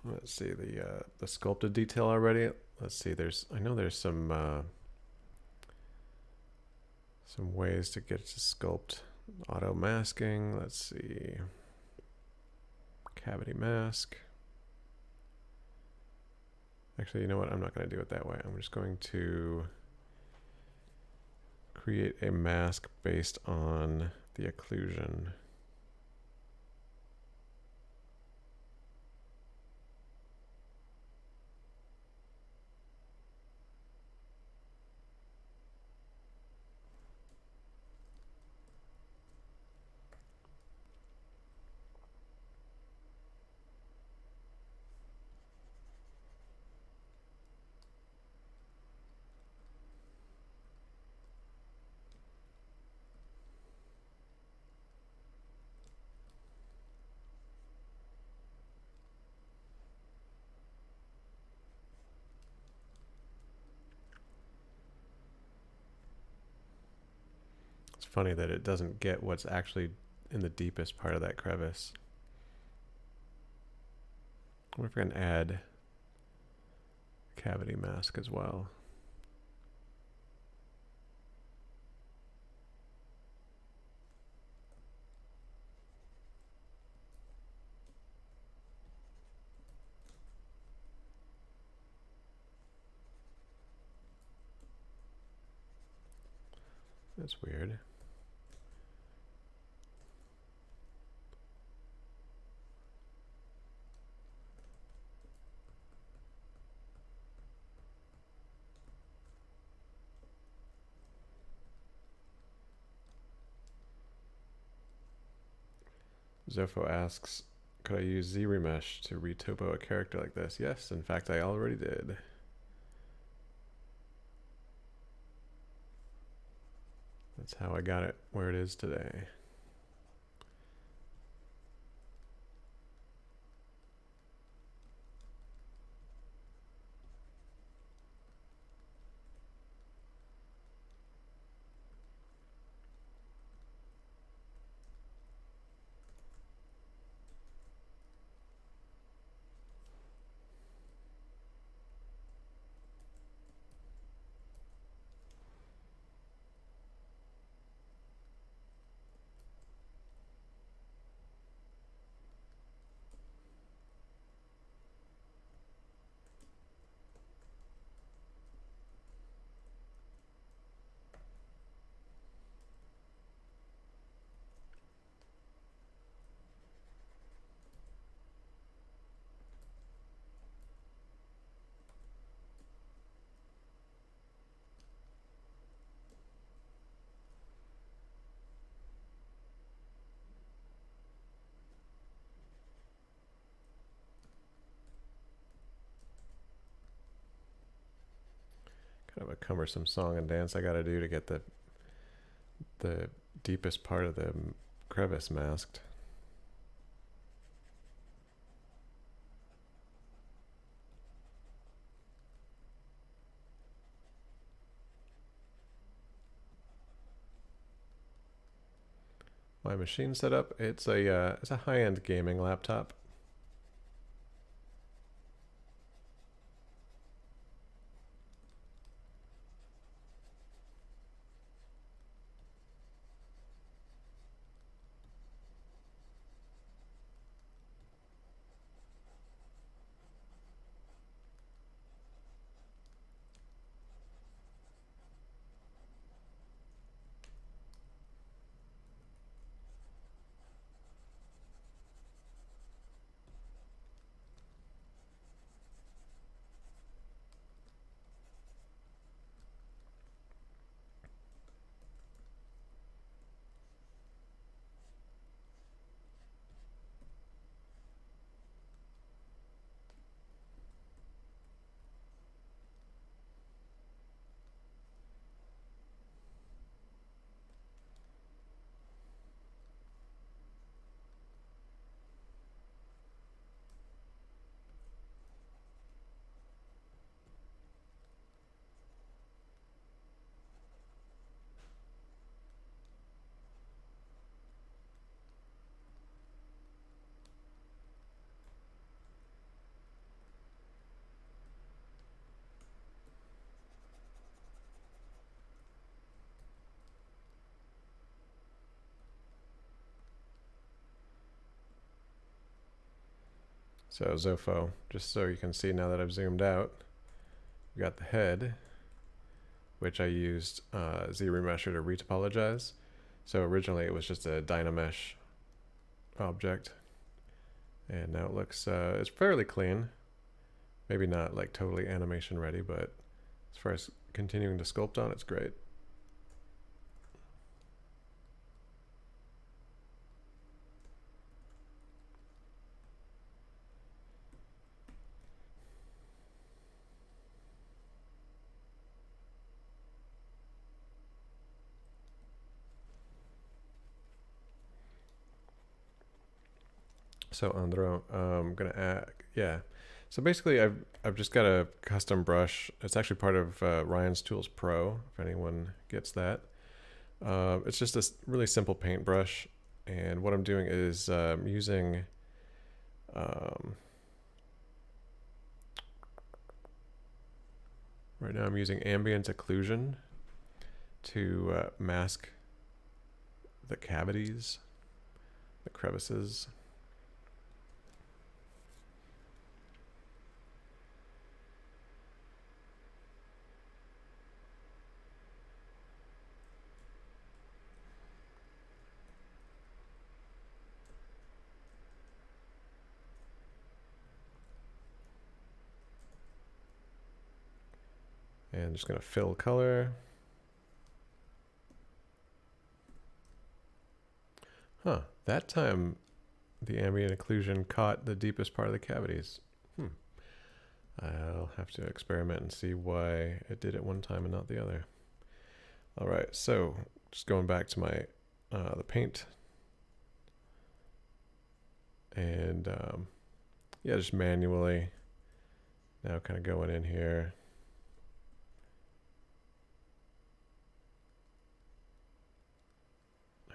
let's see, the sculpted detail already. Let's see, I know there's some ways to get it to sculpt. Auto masking, let's see, cavity mask. Actually, you know what? I'm not going to do it that way. I'm just going to create a mask based on the occlusion. It's funny that it doesn't get what's actually in the deepest part of that crevice. I wonder if I can add cavity mask as well. That's weird. Zofo asks, could I use ZBrush to retopo a character like this? Yes, in fact, I already did. That's how I got it where it is today. Kind of a cumbersome song and dance I gotta do to get the deepest part of the crevice masked. My machine setup, it's a high-end gaming laptop. So Zofo, just so you can see now that I've zoomed out, we got the head, which I used ZBrush to retopologize. So originally it was just a Dynamesh object, and now it looks it's fairly clean. Maybe not like totally animation ready, but as far as continuing to sculpt on, it's great. So Andro, I'm gonna add, yeah. So basically, I've just got a custom brush. It's actually part of Ryan's Tools Pro, if anyone gets that. It's just a really simple paintbrush, and what I'm doing is using right now I'm using Ambient Occlusion to mask the cavities, the crevices. And just gonna fill color. Huh, that time the ambient occlusion caught the deepest part of the cavities. I'll have to experiment and see why it did it one time and not the other. All right, so just going back to my the paint, and yeah, just manually now kind of going in here.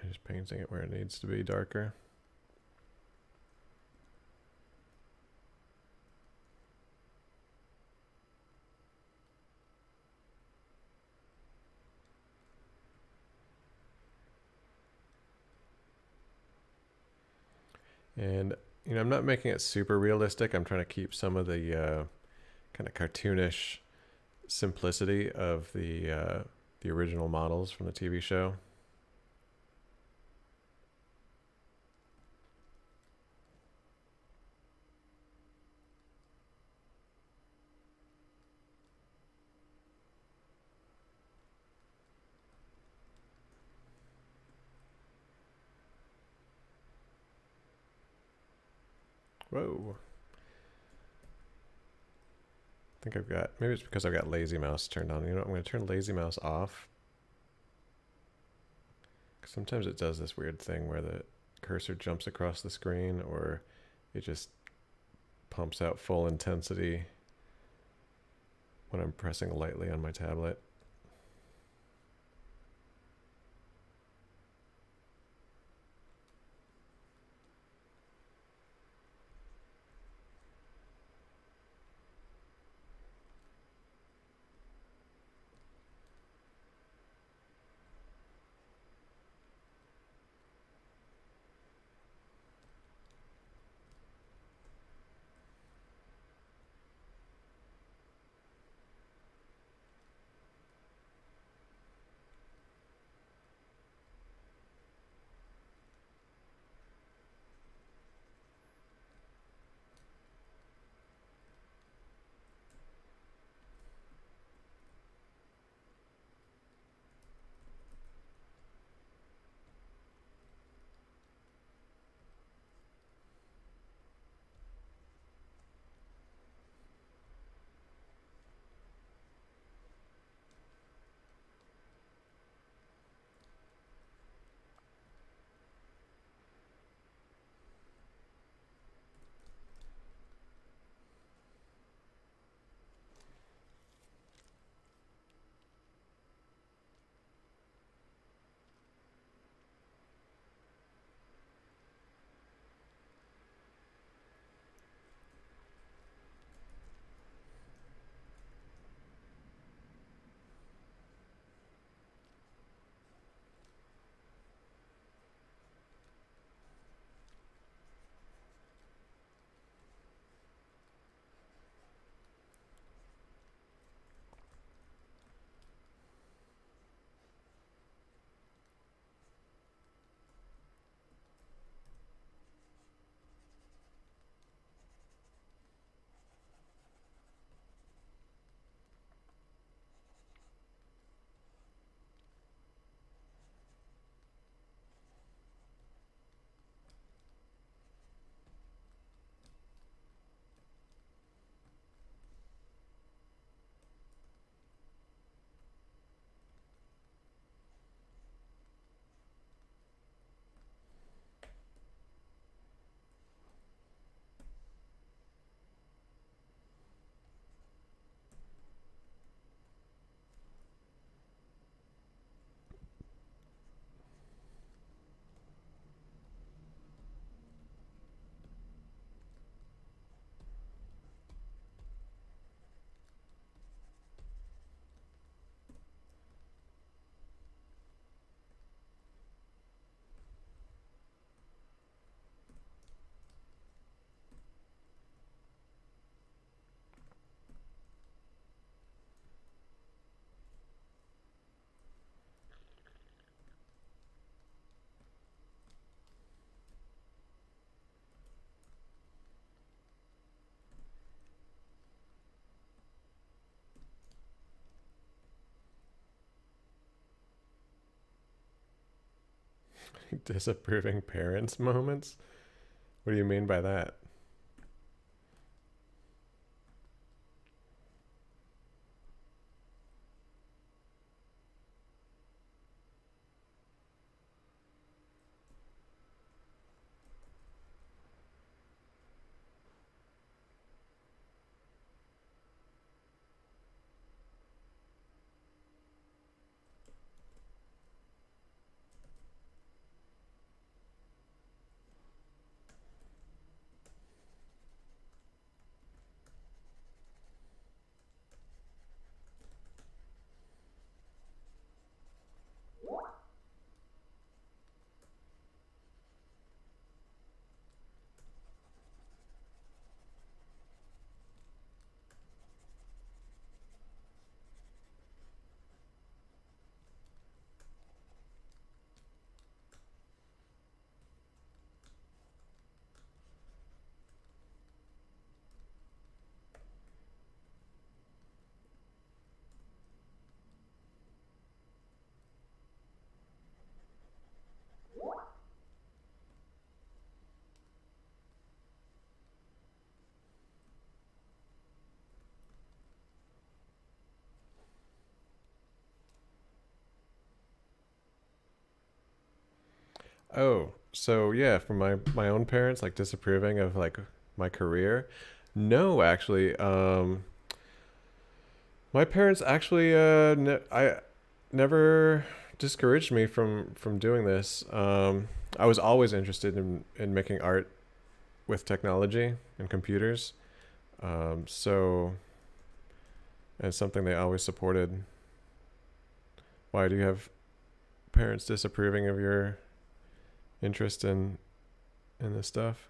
I'm just painting it where it needs to be darker. And, you know, I'm not making it super realistic. I'm trying to keep some of the kind of cartoonish simplicity of the original models from the TV show. Whoa. I think I've got, maybe it's because I've got lazy mouse turned on. You know what, I'm going to turn lazy mouse off. Sometimes it does this weird thing where the cursor jumps across the screen, or it just pumps out full intensity when I'm pressing lightly on my tablet. Disapproving parents moments? What do you mean by that? Oh, so yeah, from my own parents like disapproving of like my career. No, actually, my parents actually I never discouraged me from doing this. I was always interested in making art with technology and computers. So it's something they always supported. Why do you have parents disapproving of your interest in this stuff?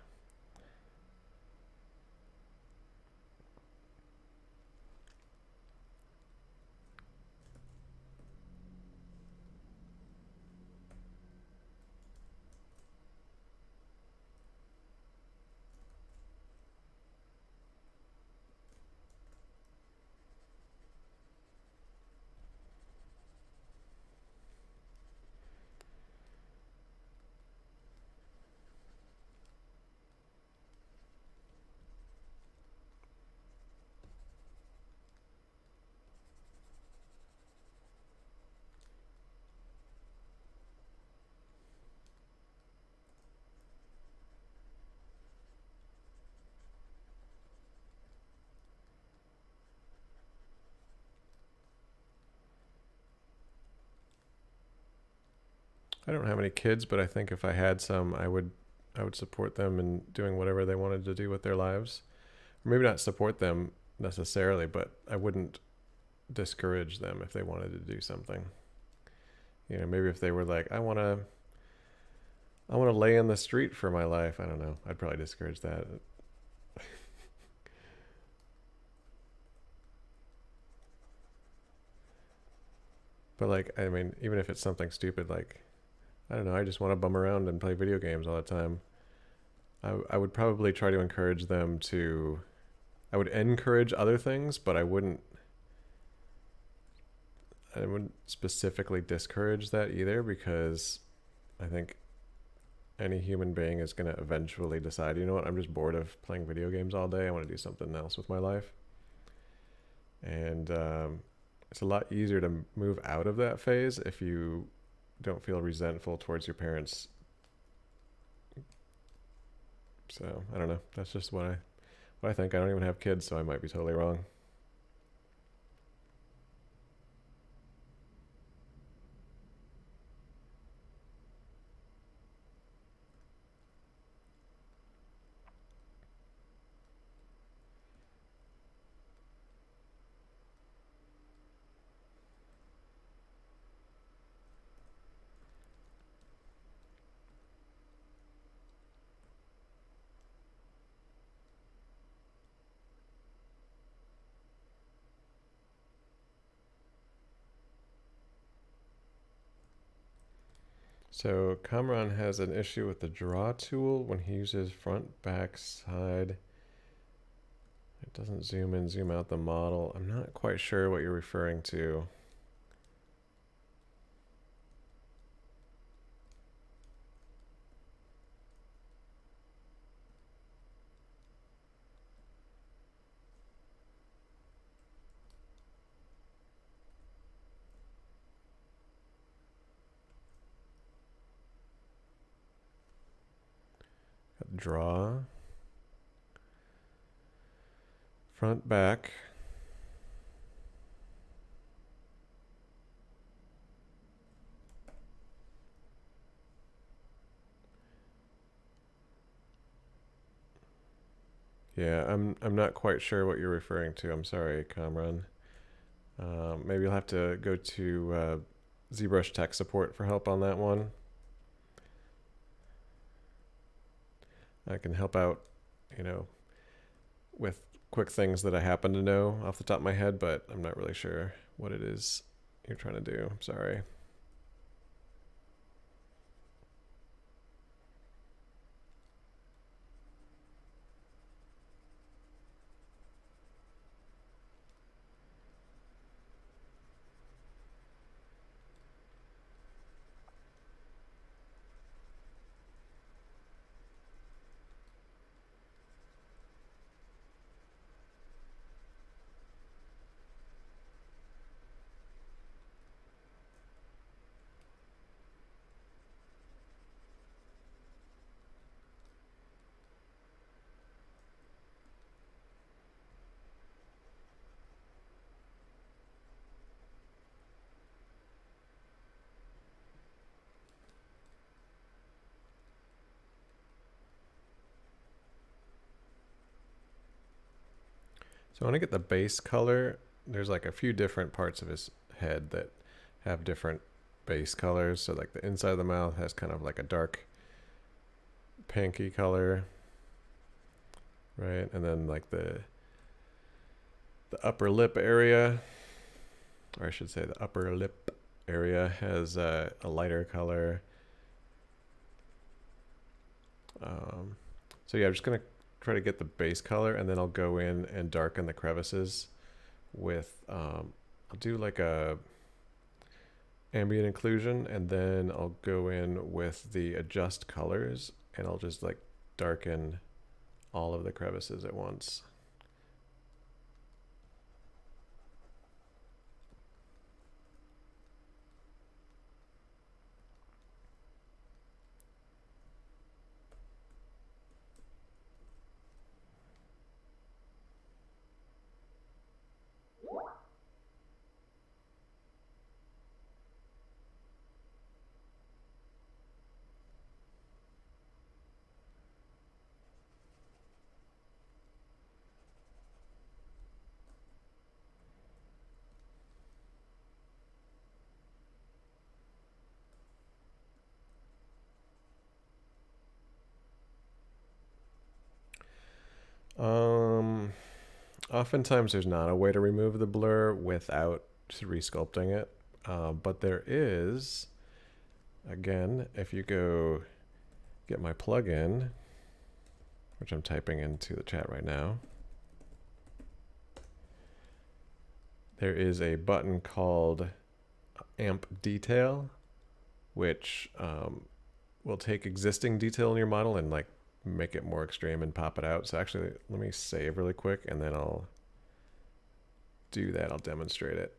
I don't have any kids, but I think if I had some, I would support them in doing whatever they wanted to do with their lives. Or maybe not support them necessarily, but I wouldn't discourage them if they wanted to do something. You know, maybe if they were like, I want to lay in the street for my life. I don't know. I'd probably discourage that. But like, I mean, even if it's something stupid, like I don't know, I just want to bum around and play video games all the time. I would probably try to encourage them to. I would encourage other things, but I wouldn't specifically discourage that either because I think any human being is going to eventually decide, you know what, I'm just bored of playing video games all day. I want to do something else with my life. And it's a lot easier to move out of that phase if you don't feel resentful towards your parents. So I don't know. That's just what I think. I don't even have kids, so I might be totally wrong. So Kamran has an issue with the draw tool when he uses front, back, side. It doesn't zoom in, zoom out the model. I'm not quite sure what you're referring to. Draw, front, back. Yeah, I'm not quite sure what you're referring to. I'm sorry, Kamran. Maybe you'll have to go to ZBrush tech support for help on that one. I can help out, you know, with quick things that I happen to know off the top of my head, but I'm not really sure what it is you're trying to do. I'm sorry. So I want to get the base color. There's like a few different parts of his head that have different base colors. So like the inside of the mouth has kind of like a dark pinky color, right? And then like the upper lip area, or I should say the upper lip area has a lighter color. So yeah, I'm just gonna try to get the base color, and then I'll go in and darken the crevices with, I'll do like a ambient occlusion, and then I'll go in with the adjust colors, and I'll just like darken all of the crevices at once. Oftentimes there's not a way to remove the blur without resculpting it, but there is. Again, if you go get my plugin, which I'm typing into the chat right now, there is a button called Amp Detail, which will take existing detail in your model and like make it more extreme and pop it out. So actually, let me save really quick, and then I'll do that. I'll demonstrate it.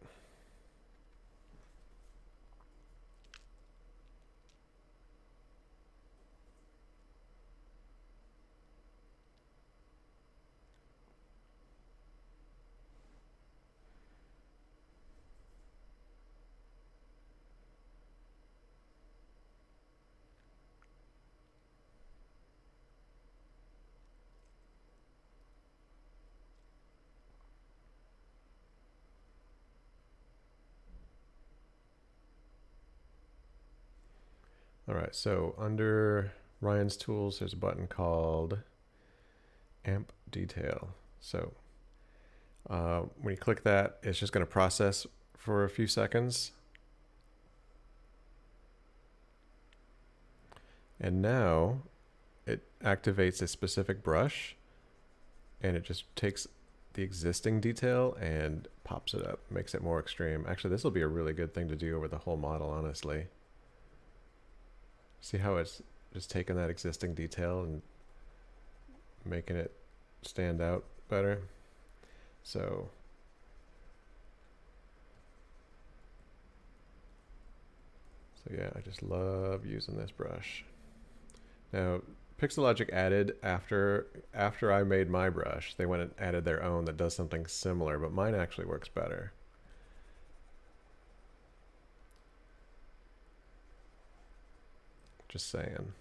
All right, so under Ryan's tools, there's a button called Amp Detail. So when you click that, it's just going to process for a few seconds. And now it activates a specific brush, and it just takes the existing detail and pops it up, makes it more extreme. Actually, this will be a really good thing to do over the whole model, honestly. See how it's just taking that existing detail and making it stand out better? So yeah, I just love using this brush. Now, Pixelogic added after I made my brush, they went and added their own that does something similar, but mine actually works better. Just saying.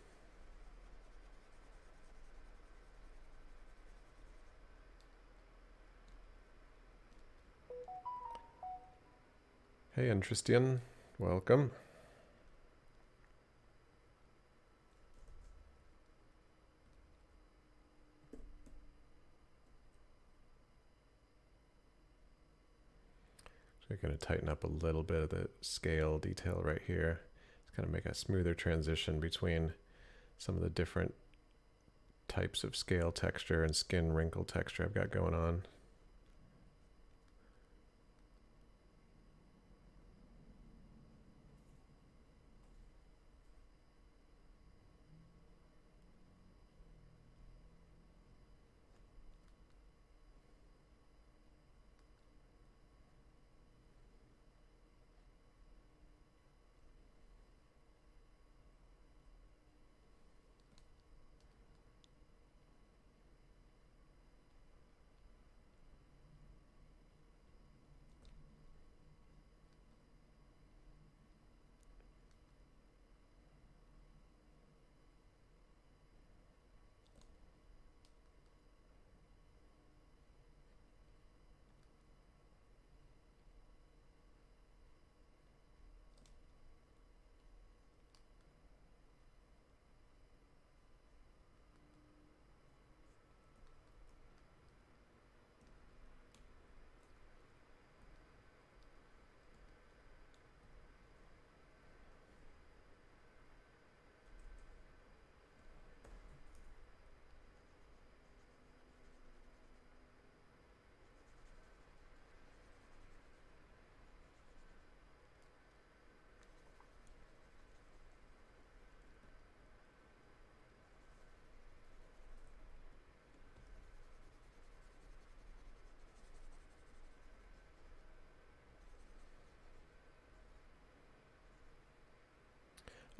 Hey, Interestian, welcome. So we're going to tighten up a little bit of the scale detail right here. It's going to make a smoother transition between some of the different types of scale texture and skin wrinkle texture I've got going on.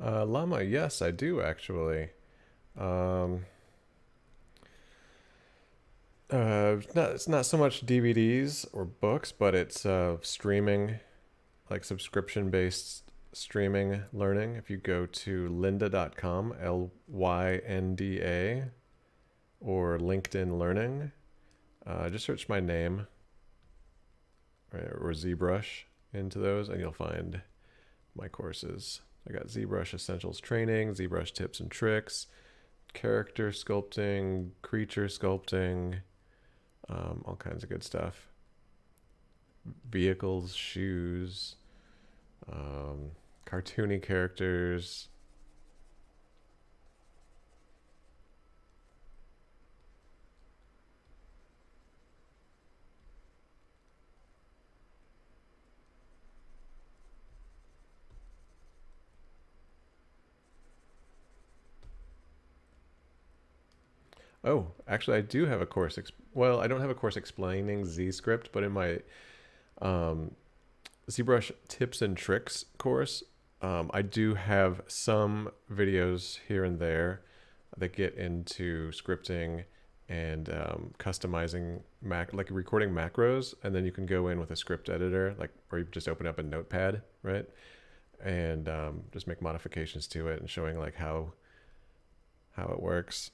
Llama, yes, I do actually. Um, it's not so much DVDs or books, but it's streaming, like subscription based streaming learning. If you go to lynda.com, Lynda, or LinkedIn Learning, just search my name, right, or ZBrush into those, and you'll find my courses. I got ZBrush Essentials Training, ZBrush Tips and Tricks, character sculpting, creature sculpting, all kinds of good stuff. Vehicles, shoes, cartoony characters. Oh, actually, I do have a course. Well, I don't have a course explaining ZScript, but in my um, ZBrush Tips and Tricks course, I do have some videos here and there that get into scripting and customizing like recording macros, and then you can go in with a script editor, like, or you just open up a notepad, right, and just make modifications to it and showing like how it works.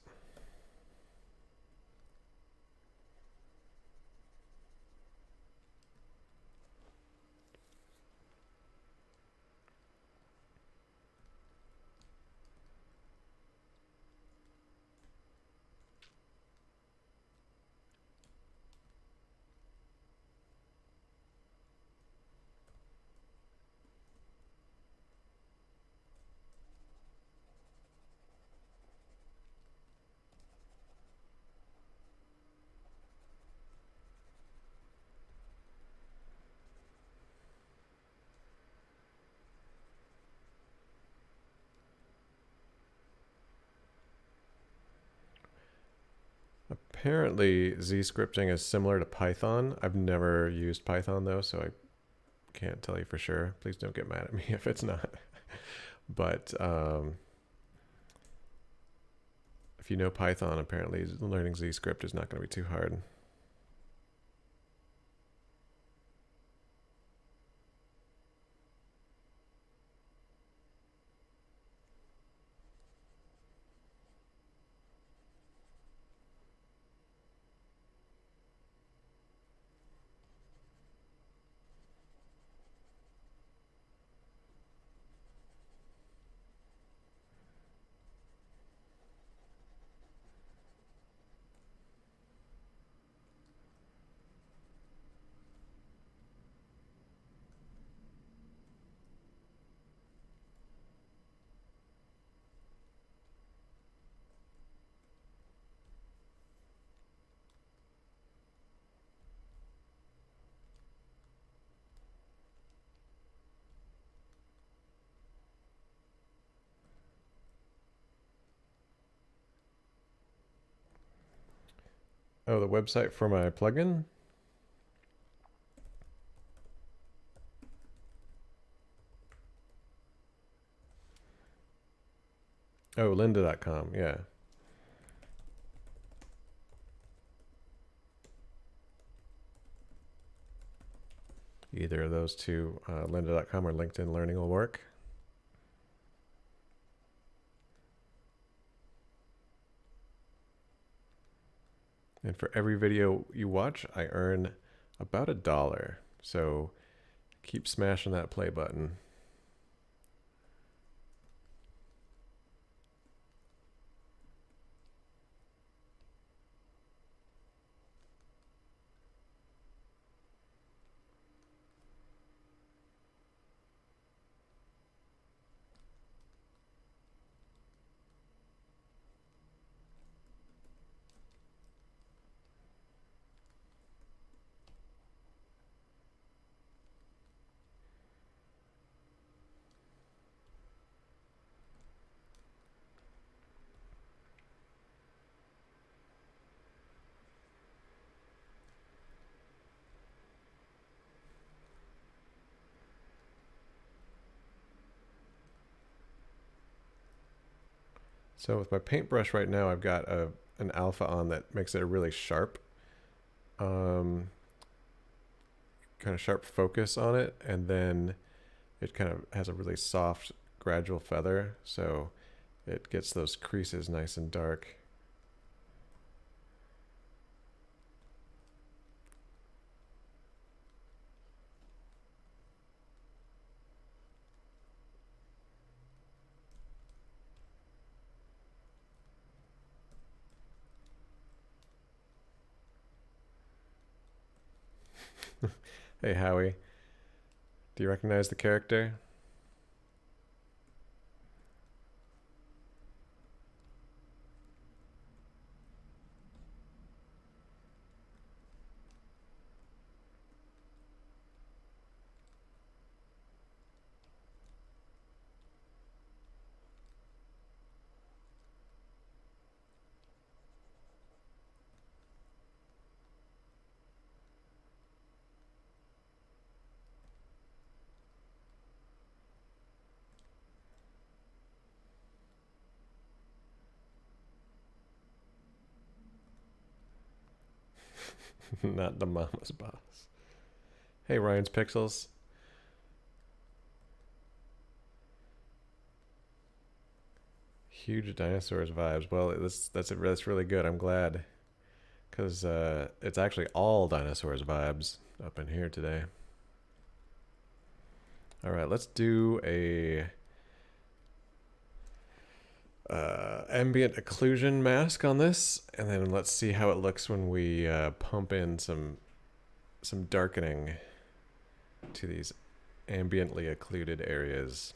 Apparently, Z scripting is similar to Python. I've never used Python though, so I can't tell you for sure. Please don't get mad at me if it's not. But if you know Python, apparently learning Z script is not going to be too hard. Oh, the website for my plugin? Oh, lynda.com, yeah. Either of those two, lynda.com or LinkedIn Learning will work. And for every video you watch, I earn about $1. So keep smashing that play button. So with my paintbrush right now, I've got an alpha on that makes it a really sharp, kind of sharp focus on it, and then it kind of has a really soft, gradual feather, so it gets those creases nice and dark. Hey Howie, do you recognize the character? Not the mama's boss. Hey Ryan's Pixels. Huge dinosaurs vibes. Well, that's really good. I'm glad, because it's actually all dinosaurs vibes up in here today. All right, let's do a ambient occlusion mask on this, and then let's see how it looks when we pump in some darkening to these ambiently occluded areas.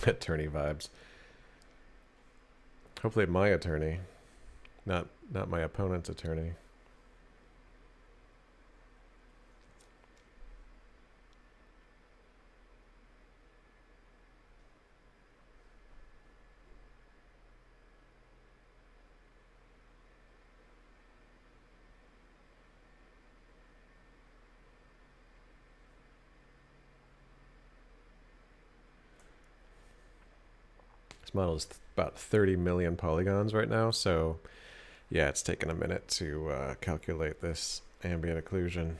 Attorney vibes. Hopefully my attorney, not my opponent's attorney. This model is about 30 million polygons right now, so yeah, it's taken a minute to calculate this ambient occlusion.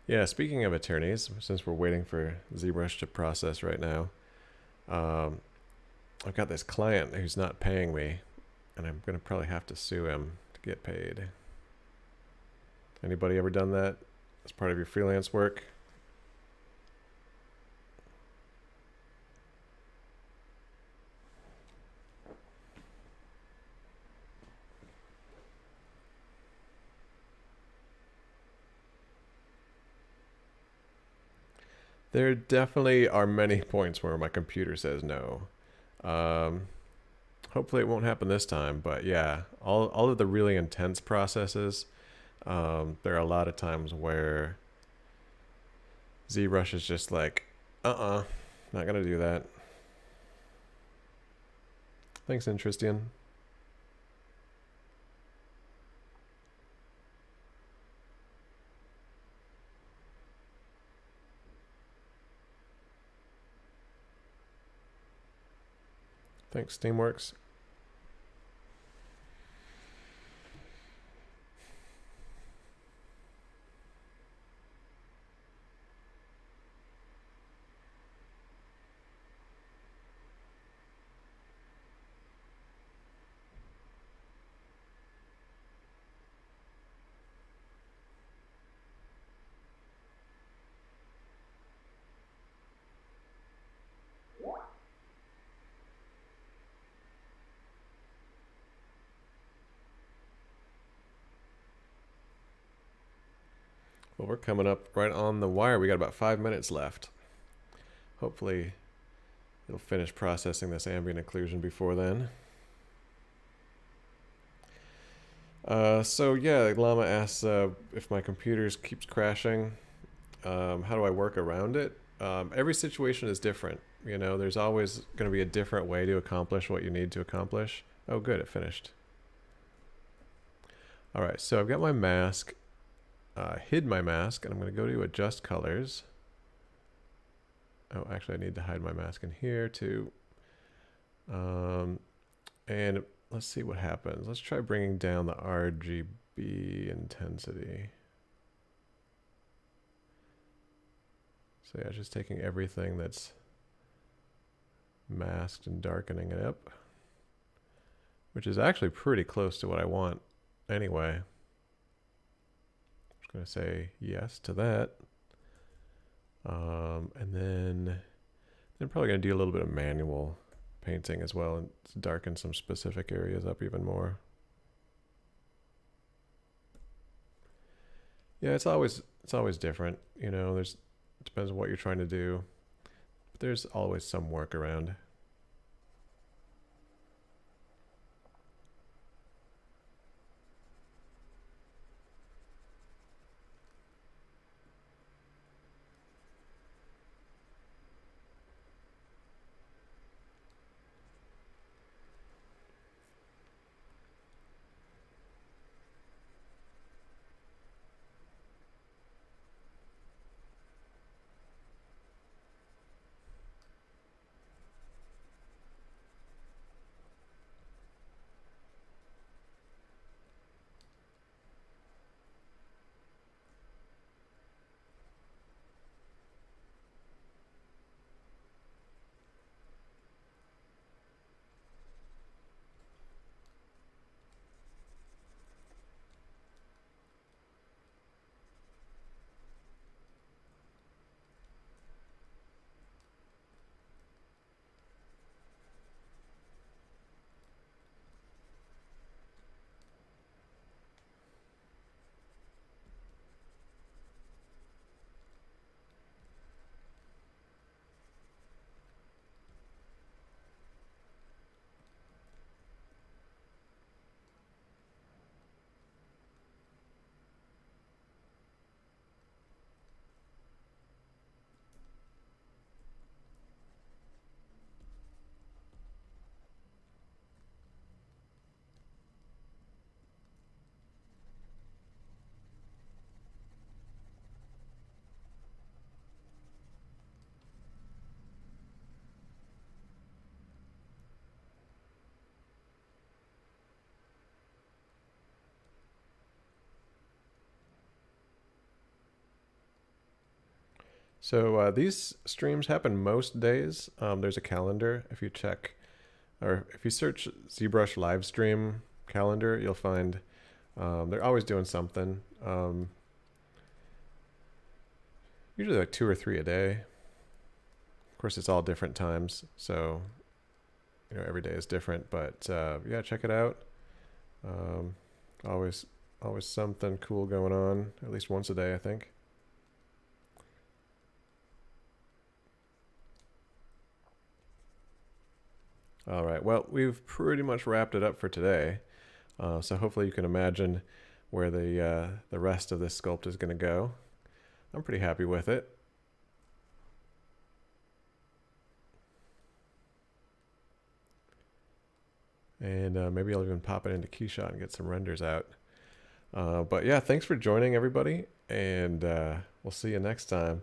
Yeah, speaking of attorneys, since we're waiting for ZBrush to process right now, I've got this client who's not paying me, and I'm going to probably have to sue him to get paid. Anybody ever done that as part of your freelance work? There definitely are many points where my computer says no. Hopefully it won't happen this time, but yeah, all of the really intense processes, there are a lot of times where ZBrush is just like, not gonna do that. Thanks, Interesting. Thanks, Steamworks. Well, we're coming up right on the wire. We got about 5 minutes left. Hopefully it'll finish processing this ambient occlusion before then. So yeah, Llama asks if my computer keeps crashing. How do I work around it? Every situation is different. You know, there's always going to be a different way to accomplish what you need to accomplish. Oh, good, it finished. All right, so I've got my mask, hid my mask, and I'm going to go to adjust colors. Oh, actually, I need to hide my mask in here too. And let's see what happens. Let's try bringing down the RGB intensity. So yeah, just taking everything that's masked and darkening it up, which is actually pretty close to what I want anyway. I'm just going to say yes to that. And then I'm probably going to do a little bit of manual painting as well and darken some specific areas up even more. Yeah, it's always different, you know, it depends on what you're trying to do, but there's always some workaround. So these streams happen most days. There's a calendar. If you check, or if you search ZBrush live stream calendar, you'll find they're always doing something. Usually like 2 or 3 a day. Of course, it's all different times, so you know every day is different. But yeah, check it out. Always something cool going on. At least once a day, I think. All right, well, we've pretty much wrapped it up for today. So hopefully you can imagine where the rest of this sculpt is going to go. I'm pretty happy with it. And maybe I'll even pop it into Keyshot and get some renders out. But yeah, thanks for joining, everybody, and we'll see you next time.